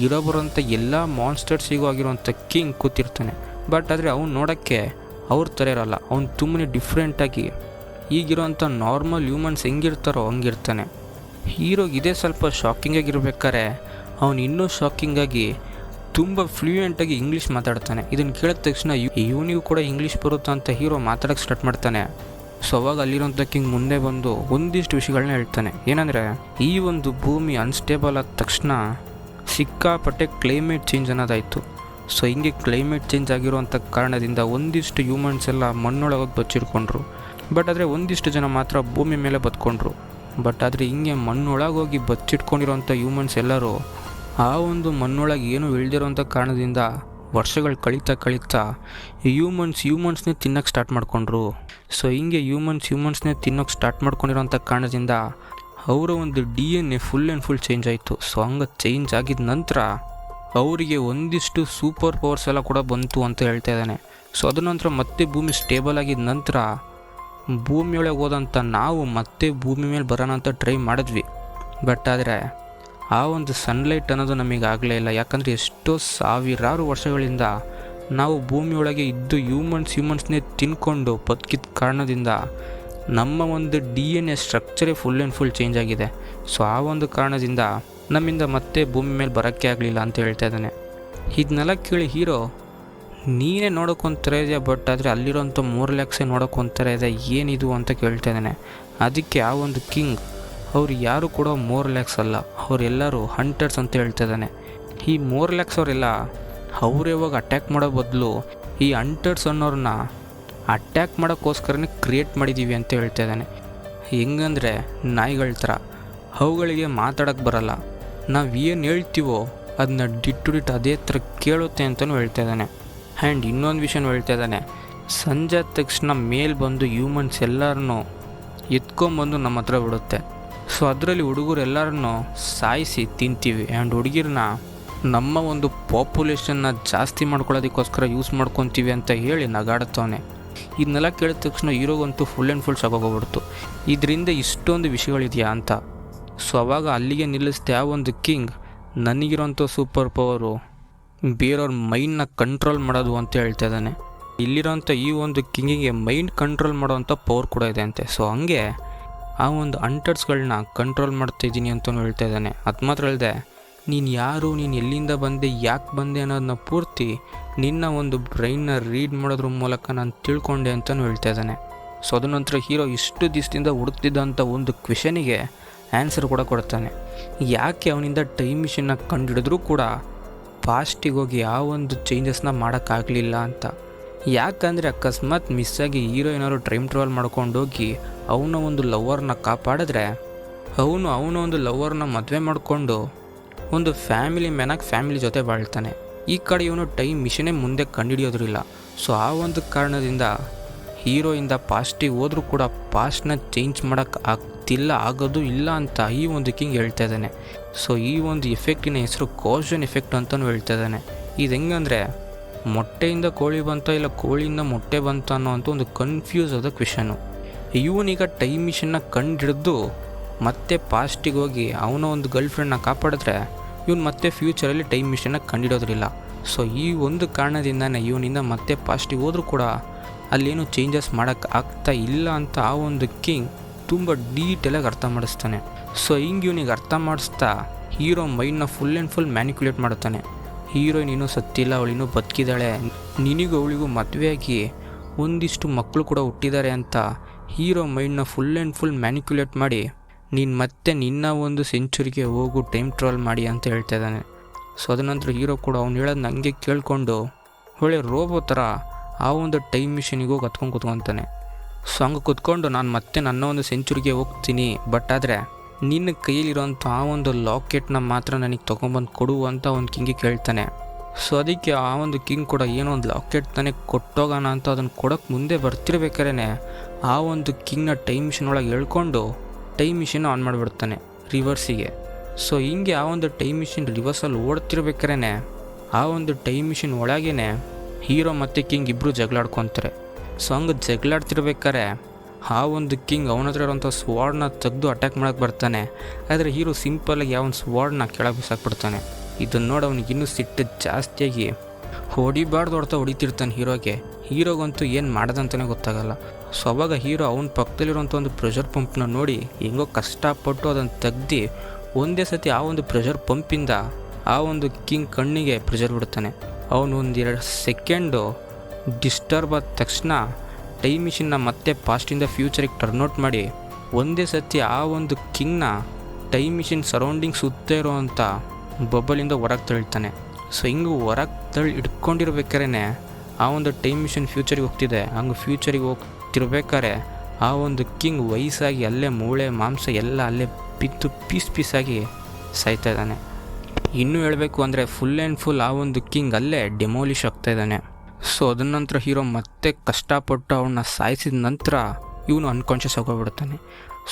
ಇರೋ ಬರೋಂಥ ಎಲ್ಲ ಮಾನ್ಸ್ಟರ್ಸಿಗೂ ಆಗಿರೋಂಥ ಕಿಂಗ್ ಕೂತಿರ್ತಾನೆ. ಬಟ್ ಆದರೆ ಅವ್ನು ನೋಡೋಕ್ಕೆ ಅವ್ರ ಥರ ಇರೋಲ್ಲ, ಅವ್ನು ತುಂಬನೇ ಡಿಫ್ರೆಂಟಾಗಿ ಈಗಿರೋಂಥ ನಾರ್ಮಲ್ ಹ್ಯೂಮನ್ಸ್ ಹೆಂಗಿರ್ತಾರೋ ಹಂಗಿರ್ತಾನೆ. ಹೀರೋಗೆ ಇದೇ ಸ್ವಲ್ಪ ಶಾಕಿಂಗಾಗಿರ್ಬೇಕಾರೆ ಅವನು ಇನ್ನೂ ಶಾಕಿಂಗಾಗಿ ತುಂಬ ಫ್ಲೂಯೆಂಟಾಗಿ ಇಂಗ್ಲೀಷ್ ಮಾತಾಡ್ತಾನೆ. ಇದನ್ನು ಕೇಳಿದ ತಕ್ಷಣ ಇವನಿಗೂ ಕೂಡ ಇಂಗ್ಲೀಷ್ ಬರುತ್ತಾ ಅಂತ ಹೀರೋ ಮಾತಾಡೋಕ್ಕೆ ಸ್ಟಾರ್ಟ್ ಮಾಡ್ತಾನೆ. ಸೊ ಅವಾಗ ಅಲ್ಲಿರೋಂಥ ಕಿಂಗ್ ಮುಂದೆ ಬಂದು ಒಂದಿಷ್ಟು ವಿಷಯಗಳನ್ನ ಹೇಳ್ತಾನೆ. ಏನಂದರೆ ಈ ಒಂದು ಭೂಮಿ ಅನ್ಸ್ಟೇಬಲ್ ಆದ ತಕ್ಷಣ ಸಿಕ್ಕಾಪಟ್ಟೆ ಕ್ಲೈಮೇಟ್ ಚೇಂಜ್ ಅನ್ನೋದಾಯಿತು. ಸೊ ಹಿಂಗೆ ಕ್ಲೈಮೇಟ್ ಚೇಂಜ್ ಆಗಿರುವಂಥ ಕಾರಣದಿಂದ ಒಂದಿಷ್ಟು ಹ್ಯೂಮನ್ಸ್ ಎಲ್ಲ ಮಣ್ಣೊಳಗೆ ಬಚ್ಚಿಟ್ಕೊಂಡ್ರು. ಬಟ್ ಆದರೆ ಒಂದಿಷ್ಟು ಜನ ಮಾತ್ರ ಭೂಮಿ ಮೇಲೆ ಬದುಕೊಂಡ್ರು. ಬಟ್ ಆದರೆ ಹಿಂಗೆ ಮಣ್ಣೊಳಗೋಗಿ ಬಚ್ಚಿಟ್ಕೊಂಡಿರೋಂಥ ಹ್ಯೂಮನ್ಸ್ ಎಲ್ಲರೂ ಆ ಒಂದು ಮಣ್ಣೊಳಗೆ ಏನೂ ಇಳ್ದಿರೋಂಥ ಕಾರಣದಿಂದ ವರ್ಷಗಳು ಕಳೀತಾ ಹ್ಯೂಮನ್ಸ್ನೇ ತಿನ್ನೋಕ್ಕೆ ಸ್ಟಾರ್ಟ್ ಮಾಡಿಕೊಂಡ್ರು. ಸೊ ಹಿಂಗೆ ಹ್ಯೂಮನ್ಸ್ನೇ ತಿನ್ನೋಕ್ಕೆ ಸ್ಟಾರ್ಟ್ ಮಾಡ್ಕೊಂಡಿರೋಂಥ ಕಾರಣದಿಂದ ಅವರ ಒಂದು DNA full and full change ಆಯಿತು. ಸೊ ಹಂಗೆ ಚೇಂಜ್ ಆಗಿದ ನಂತರ ಅವರಿಗೆ ಒಂದಿಷ್ಟು ಸೂಪರ್ ಪವರ್ಸ್ ಎಲ್ಲ ಕೂಡ ಬಂತು ಅಂತ ಹೇಳ್ತಾ ಇದ್ದಾನೆ. ಸೊ ಅದ ನಂತರ ಮತ್ತೆ ಭೂಮಿ ಸ್ಟೇಬಲ್ ಆಗಿದ ನಂತರ ಭೂಮಿಯೊಳಗೆ ಹೋದಂಥ ನಾವು ಮತ್ತೆ ಭೂಮಿ ಮೇಲೆ ಬರೋಣ ಅಂತ ಟ್ರೈ ಮಾಡಿದ್ವಿ. ಬಟ್ ಆದರೆ ಆ ಒಂದು ಸನ್ಲೈಟ್ ಅನ್ನೋದು ನಮಗೆ ಆಗಲೇ ಇಲ್ಲ. ಯಾಕಂದರೆ ಎಷ್ಟೋ ಸಾವಿರಾರು ವರ್ಷಗಳಿಂದ ನಾವು ಭೂಮಿಯೊಳಗೆ ಇದ್ದು ಹ್ಯೂಮನ್ಸ್ನೇ ತಿನ್ಕೊಂಡು ಬದುಕಿದ ಕಾರಣದಿಂದ ನಮ್ಮ ಒಂದು DNA ಸ್ಟ್ರಕ್ಚರೇ ಫುಲ್ ಆ್ಯಂಡ್ ಫುಲ್ ಚೇಂಜ್ ಆಗಿದೆ. ಸೊ ಆ ಒಂದು ಕಾರಣದಿಂದ ನಮ್ಮಿಂದ ಮತ್ತೆ ಭೂಮಿ ಮೇಲೆ ಬರೋಕ್ಕೆ ಆಗಲಿಲ್ಲ ಅಂತ ಹೇಳ್ತಾ ಇದ್ದಾನೆ. ಇದನ್ನೆಲ್ಲ ಕೇಳಿ ಹೀರೋ ನೀನೇ ನೋಡೋಕ್ಕೊಂಥರ ಇದೆಯಾ, ಬಟ್ ಆದರೆ ಅಲ್ಲಿರೋಂಥ ಮೋರ್ಲ್ಯಾಕ್ಸೇ ನೋಡೋಕ್ಕೊಂಥರ ಇದೆ, ಏನಿದು ಅಂತ ಕೇಳ್ತಾ ಇದ್ದಾನೆ. ಅದಕ್ಕೆ ಆ ಒಂದು ಕಿಂಗ್ ಅವ್ರು ಯಾರು ಕೂಡ ಮೋರ್ಲ್ಯಾಕ್ಸ್ ಅಲ್ಲ, ಅವರೆಲ್ಲರೂ ಹಂಟರ್ಸ್ ಅಂತ ಹೇಳ್ತಾ ಇದ್ದಾನೆ. ಈ ಮೋರ್ಲ್ಯಾಕ್ಸ್ ಅವರೆಲ್ಲ ಅವರೇ ಹೋಗಿ ಅಟ್ಯಾಕ್ ಮಾಡೋ ಬದಲು ಈ ಹಂಟರ್ಸ್ ಅನ್ನೋರನ್ನ ಅಟ್ಯಾಕ್ ಮಾಡೋಕ್ಕೋಸ್ಕರನೇ ಕ್ರಿಯೇಟ್ ಮಾಡಿದ್ದೀವಿ ಅಂತ ಹೇಳ್ತಾ ಇದ್ದಾನೆ. ಹೆಂಗಂದರೆ ನಾಯಿಗಳ ಥರ ಅವುಗಳಿಗೆ ಮಾತಾಡೋಕ್ಕೆ ಬರಲ್ಲ, ನಾವು ಏನು ಹೇಳ್ತೀವೋ ಅದನ್ನ ಡಿಟ್ ಟು ಡಿಟ್ ಅದೇ ಥರ ಕೇಳುತ್ತೆ ಅಂತಲೂ ಹೇಳ್ತಾ ಇದ್ದಾನೆ. ಆ್ಯಂಡ್ ಇನ್ನೊಂದು ವಿಷಯನೂ ಹೇಳ್ತಾ ಇದ್ದಾನೆ, ಸಂಜೆ ತಕ್ಷಣ ಮೇಲ್ ಬಂದು ಹ್ಯೂಮನ್ಸ್ ಎಲ್ಲರನ್ನೂ ಎತ್ಕೊಂಬಂದು ನಮ್ಮ ಹತ್ರ ಬಿಡುತ್ತೆ. ಸೊ ಅದರಲ್ಲಿ ಹುಡುಗರು ಎಲ್ಲರನ್ನೂ ಸಾಯಿಸಿ ತಿಂತೀವಿ. ಆ್ಯಂಡ್ ಹುಡುಗಿರನ್ನ ನಮ್ಮ ಒಂದು ಪಾಪ್ಯುಲೇಷನ್ನ ಜಾಸ್ತಿ ಮಾಡ್ಕೊಳ್ಳೋದಕ್ಕೋಸ್ಕರ ಯೂಸ್ ಮಾಡ್ಕೊತೀವಿ ಅಂತ ಹೇಳಿ ನಗಾಡುತ್ತವನೆ. ಇದನ್ನೆಲ್ಲ ಕೇಳಿದ ತಕ್ಷಣ ಹೀರೋಗಂತೂ ಫುಲ್ ಆ್ಯಂಡ್ ಫುಲ್ ಸಾಕಾಗೋಗ್ಬಿಡ್ತು, ಇದರಿಂದ ಇಷ್ಟೊಂದು ವಿಷಯಗಳಿದೆಯಾ ಅಂತ. ಸೊ ಅವಾಗ ಅಲ್ಲಿಗೆ ನಿಲ್ಲಿಸ್ತೆ ಆ ಒಂದು ಕಿಂಗ್, ನನಗಿರೋಂಥ ಸೂಪರ್ ಪವರು ಬೇರೆಯವ್ರ ಮೈಂಡ್ನ ಕಂಟ್ರೋಲ್ ಮಾಡೋದು ಅಂತ ಹೇಳ್ತಾ ಇದ್ದಾನೆ. ಇಲ್ಲಿರೋಂಥ ಈ ಒಂದು ಕಿಂಗಿಗೆ ಮೈಂಡ್ ಕಂಟ್ರೋಲ್ ಮಾಡೋವಂಥ ಪವರ್ ಕೂಡ ಇದೆ ಅಂತೆ. ಸೊ ಹಂಗೆ ಆ ಒಂದು ಹಂಟರ್ಸ್ಗಳನ್ನ ಕಂಟ್ರೋಲ್ ಮಾಡ್ತಾಯಿದ್ದೀನಿ ಅಂತಲೂ ಹೇಳ್ತಾ ಇದ್ದಾನೆ. ಅದು ಮಾತ್ರ ಅಲ್ಲದೆ ನೀನು ಯಾರು, ನೀನು ಎಲ್ಲಿಂದ ಬಂದೆ, ಯಾಕೆ ಬಂದೆ ಅನ್ನೋದನ್ನ ಪೂರ್ತಿ ನಿನ್ನ ಒಂದು ಬ್ರೈನ್ನ ರೀಡ್ ಮಾಡೋದ್ರ ಮೂಲಕ ನಾನು ತಿಳ್ಕೊಂಡೆ ಅಂತಲೂ ಹೇಳ್ತಾ ಇದ್ದಾನೆ. ಸೊ ಅದ ನಂತರ ಹೀರೋ ಇಷ್ಟು ದಿವಸದಿಂದ ಹುಡುಕ್ತಿದ್ದಂಥ ಒಂದು ಕ್ವೆಶನಿಗೆ ಆನ್ಸರ್ ಕೂಡ ಕೊಡ್ತಾನೆ. ಯಾಕೆ ಅವನಿಂದ ಟೈಮ್ ಮಿಷನ್ನ ಕಂಡುಹಿಡಿದ್ರೂ ಕೂಡ ಪಾಸ್ಟಿಗೆ ಹೋಗಿ ಆ ಒಂದು ಚೇಂಜಸ್ನ ಮಾಡೋಕ್ಕಾಗಲಿಲ್ಲ ಅಂತ. ಯಾಕಂದರೆ ಅಕಸ್ಮಾತ್ ಮಿಸ್ಸಾಗಿ ಹೀರೋ ಏನಾದ್ರು ಟೈಮ್ ಟ್ರಾವೆಲ್ ಮಾಡ್ಕೊಂಡೋಗಿ ಅವನ ಒಂದು ಲವರ್ನ ಕಾಪಾಡಿದ್ರೆ ಅವನ ಒಂದು ಲವರ್ನ ಮದುವೆ ಮಾಡಿಕೊಂಡು ಒಂದು ಫ್ಯಾಮಿಲಿ ಮ್ಯಾನಾಗಿ ಫ್ಯಾಮಿಲಿ ಜೊತೆ ಬಾಳ್ತಾನೆ. ಈ ಕಡೆ ಇವನು ಟೈಮ್ ಮಿಷನ್ನೇ ಮುಂದೆ ಕಂಡುಹಿಡಿಯೋದ್ರಿಲ್ಲ. ಸೊ ಆ ಒಂದು ಕಾರಣದಿಂದ ಹೀರೋಯಿಂದ ಪಾಸ್ಟಿಗೆ ಹೋದರೂ ಕೂಡ ಪಾಸ್ಟ್ನ ಚೇಂಜ್ ಮಾಡೋಕ್ಕೆ ಆಗೋದು ಇಲ್ಲ ಅಂತ ಈ ಒಂದು ಕಿಂಗ್ ಹೇಳ್ತಾ ಇದ್ದಾನೆ. ಸೊ ಈ ಒಂದು ಎಫೆಕ್ಟಿನ ಹೆಸರು ಕಾಷನ್ ಎಫೆಕ್ಟ್ ಅಂತಲೂ ಹೇಳ್ತಾ ಇದ್ದಾನೆ. ಇದು ಹೆಂಗಂದರೆ ಮೊಟ್ಟೆಯಿಂದ ಕೋಳಿ ಬಂತ ಇಲ್ಲ ಕೋಳಿಯಿಂದ ಮೊಟ್ಟೆ ಬಂತ ಅನ್ನೋವಂಥ ಒಂದು ಕನ್ಫ್ಯೂಸ್ ಆದ ಕ್ವೆಶನ್ನು. ಇವನೀಗ ಟೈಮ್ ಮಿಷನ್ನ ಕಂಡುಹಿಡಿದು ಮತ್ತೆ ಪಾಸ್ಟಿಗೆ ಹೋಗಿ ಅವನ ಒಂದು ಗರ್ಲ್ ಫ್ರೆಂಡ್ನ ಕಾಪಾಡಿದ್ರೆ ಇವನು ಮತ್ತೆ ಫ್ಯೂಚರಲ್ಲಿ ಟೈಮ್ ಮಿಷನ್ನ ಕಂಡುಹಿಡೋದ್ರಿಲ್ಲ. ಸೊ ಈ ಒಂದು ಕಾರಣದಿಂದನೇ ಇವನಿಂದ ಮತ್ತೆ ಪಾಸ್ಟಿಗೆ ಹೋದರೂ ಕೂಡ ಅಲ್ಲೇನು ಚೇಂಜಸ್ ಮಾಡೋಕ್ಕೆ ಆಗ್ತಾ ಇಲ್ಲ ಅಂತ ಆ ಒಂದು ಕಿಂಗ್ ತುಂಬ ಡೀಟೇಲಾಗಿ ಅರ್ಥ ಮಾಡಿಸ್ತಾನೆ. ಸೊ ಹಿಂಗೆ ಇವನಿಗೆ ಅರ್ಥ ಮಾಡಿಸ್ತಾ ಹೀರೋ ಮೈಂಡ್ನ ಫುಲ್ ಆ್ಯಂಡ್ ಫುಲ್ ಮ್ಯಾನಿಕ್ಯುಲೇಟ್ ಮಾಡ್ತಾನೆ. ಹೀರೋಯಿನ್ ಇನ್ನೂ ಸತ್ತಿಲ್ಲ, ಅವಳಿನ್ನೂ ಬದುಕಿದ್ದಾಳೆ, ನಿನಗೂ ಅವಳಿಗೂ ಮದುವೆಯಾಗಿ ಒಂದಿಷ್ಟು ಮಕ್ಕಳು ಕೂಡ ಹುಟ್ಟಿದ್ದಾರೆ ಅಂತ ಹೀರೋ ಮೈಂಡ್ನ ಫುಲ್ ಆ್ಯಂಡ್ ಫುಲ್ ಮ್ಯಾನಿಕ್ಯುಲೇಟ್ ಮಾಡಿ ನೀನು ಮತ್ತೆ ನಿನ್ನ ಒಂದು ಸೆಂಚುರಿಗೆ ಹೋಗು, ಟೈಮ್ ಟ್ರಾವೆಲ್ ಮಾಡಿ ಅಂತ ಹೇಳ್ತಾ ಇದ್ದಾನೆ. ಸೊ ಅದ ನಂತರ ಹೀರೋ ಕೂಡ ಅವ್ನು ಹೇಳೋದು ನನಗೆ ಕೇಳಿಕೊಂಡು ಒಳ್ಳೆ ರೋಬೋ ಥರ ಆ ಒಂದು ಟೈಮ್ ಮಿಷಿನಿಗೆ ಹೋಗಿ ಹತ್ಕೊಂಡು ಕೂತ್ಕೊತಾನೆ. ಸೊ ಹಂಗೆ ಕೂತ್ಕೊಂಡು ನಾನು ಮತ್ತೆ ನನ್ನ ಒಂದು ಸೆಂಚುರಿಗೆ ಹೋಗ್ತೀನಿ, ಬಟ್ ಆದರೆ ನಿನ್ನ ಕೈಯಲ್ಲಿರೋಂಥ ಆ ಒಂದು ಲಾಕೆಟ್ನ ಮಾತ್ರ ನನಗೆ ತೊಗೊಂಬಂದು ಕೊಡು ಅಂತ ಒಂದು ಕಿಂಗಿಗೆ ಕೇಳ್ತಾನೆ. ಸೊ ಅದಕ್ಕೆ ಆ ಒಂದು ಕಿಂಗ್ ಕೂಡ ಏನೋ ಒಂದು ಲಾಕೆಟ್ ತಾನೇ ಕೊಟ್ಟೋಗೋಣ ಅಂತ ಅದನ್ನು ಕೊಡೋಕ್ಕೆ ಮುಂದೆ ಬರ್ತಿರ್ಬೇಕಾದ್ರೆ ಆ ಒಂದು ಕಿಂಗ್ನ ಟೈಮ್ ಮಿಷಿನ್ ಒಳಗೆ ಹೇಳ್ಕೊಂಡು ಟೈಮ್ ಮಿಷಿನ್ ಆನ್ ಮಾಡಿಬಿಡ್ತಾನೆ ರಿವರ್ಸಿಗೆ. ಸೊ ಹಿಂಗೆ ಆ ಒಂದು ಟೈಮ್ ಮಿಷಿನ್ ರಿವರ್ಸಲ್ಲಿ ಓಡ್ತಿರ್ಬೇಕಾದ್ರೆ ಆ ಒಂದು ಟೈಮ್ ಮಿಷಿನ್ ಒಳಗೇ ಹೀರೋ ಮತ್ತು ಕಿಂಗ್ ಇಬ್ಬರು ಜಗಳಾಡ್ಕೊತಾರೆ. ಸೊ ಹಂಗೆ ಜಗಳಾಡ್ತಿರ್ಬೇಕಾರೆ ಆ ಒಂದು ಕಿಂಗ್ ಅವನ ಹತ್ರ ಇರೋಂಥ ಸ್ವಾರ್ಡ್ನ ತೆಗೆದು ಅಟ್ಯಾಕ್ ಮಾಡೋಕ್ಕೆ ಬರ್ತಾನೆ. ಆದರೆ ಹೀರೋ ಸಿಂಪಲಾಗಿ ಯಾವ ಒಂದು ಸ್ವಾರ್ಡ್ನ ಕೆಳಗೆ ಬಿಸಾಕ್ಬಿಡ್ತಾನೆ. ಇದನ್ನು ನೋಡಿ ಅವನಿಗೆ ಇನ್ನೂ ಸಿಟ್ಟು ಜಾಸ್ತಿಯಾಗಿ ಹೊಡಿಬಾರ್ದು ಹೊಡಿತಿರ್ತಾನೆ ಹೀರೋಗಂತೂ ಏನು ಮಾಡೋದಂತಲೇ ಗೊತ್ತಾಗಲ್ಲ. ಸೊ ಅವಾಗ ಹೀರೋ ಅವನ ಪಕ್ಕದಲ್ಲಿರೋಂಥ ಒಂದು ಪ್ರೆಷರ್ ಪಂಪ್ನ ನೋಡಿ ಹೆಂಗೋ ಕಷ್ಟಪಟ್ಟು ಅದನ್ನು ತೆಗ್ದು ಒಂದೇ ಸತಿ ಆ ಒಂದು ಪ್ರೆಷರ್ ಪಂಪಿಂದ ಆ ಒಂದು ಕಿಂಗ್ ಕಣ್ಣಿಗೆ ಪ್ರೆಷರ್ ಬಿಡ್ತಾನೆ. ಅವನು ಒಂದೆರಡು ಸೆಕೆಂಡು ಡಿಸ್ಟರ್ಬ್ ಆದ ತಕ್ಷಣ ಟೈಮ್ ಮಿಷಿನ್ನ ಮತ್ತೆ ಪಾಸ್ಟಿಂದ ಫ್ಯೂಚರಿಗೆ ಟರ್ನ್ಔಟ್ ಮಾಡಿ ಒಂದೇ ಸತಿ ಆ ಒಂದು ಕಿಂಗ್ನ ಟೈಮ್ ಮಿಷಿನ್ ಸರೌಂಡಿಂಗ್ ಸುತ್ತ ಇರೋವಂಥ ಬಬ್ಬಲಿಂದ ಹೊರಗೆ ತಳ್ತಾನೆ. ಸೊ ಹಿಂಗೆ ಹೊರಗೆ ಹಿಡ್ಕೊಂಡಿರ್ಬೇಕಾದ್ರೆ ಆ ಒಂದು ಟೈಮ್ ಮಿಷಿನ್ ಫ್ಯೂಚರಿಗೆ ಹೋಗ್ತಿದೆ. ಹಂಗೆ ಫ್ಯೂಚರಿಗೆ ಹೋಗ್ತಿರ್ಬೇಕಾದ್ರೆ ಆ ಒಂದು ಕಿಂಗ್ ವಯಸ್ಸಾಗಿ ಅಲ್ಲೇ ಮೂಳೆ ಮಾಂಸ ಎಲ್ಲ ಅಲ್ಲೇ ಬಿತ್ತು ಪೀಸಾಗಿ ಸಾಯ್ತಾ ಇದ್ದಾನೆ. ಇನ್ನೂ ಹೇಳಬೇಕು ಅಂದರೆ ಫುಲ್ ಆ್ಯಂಡ್ ಫುಲ್ ಆ ಒಂದು ಕಿಂಗ್ ಅಲ್ಲೇ ಡೆಮೋಲಿಷ್ ಆಗ್ತಾ ಇದ್ದಾನೆ. ಸೊ ಅದನ್ನ ನಂತರ ಹೀರೋ ಮತ್ತೆ ಕಷ್ಟಪಟ್ಟು ಅವನ್ನ ಸಾಯಿಸಿದ ನಂತರ ಇವನು ಅನ್ಕಾನ್ಷಿಯಸ್ ಆಗೋಗ್ಬಿಡ್ತಾನೆ.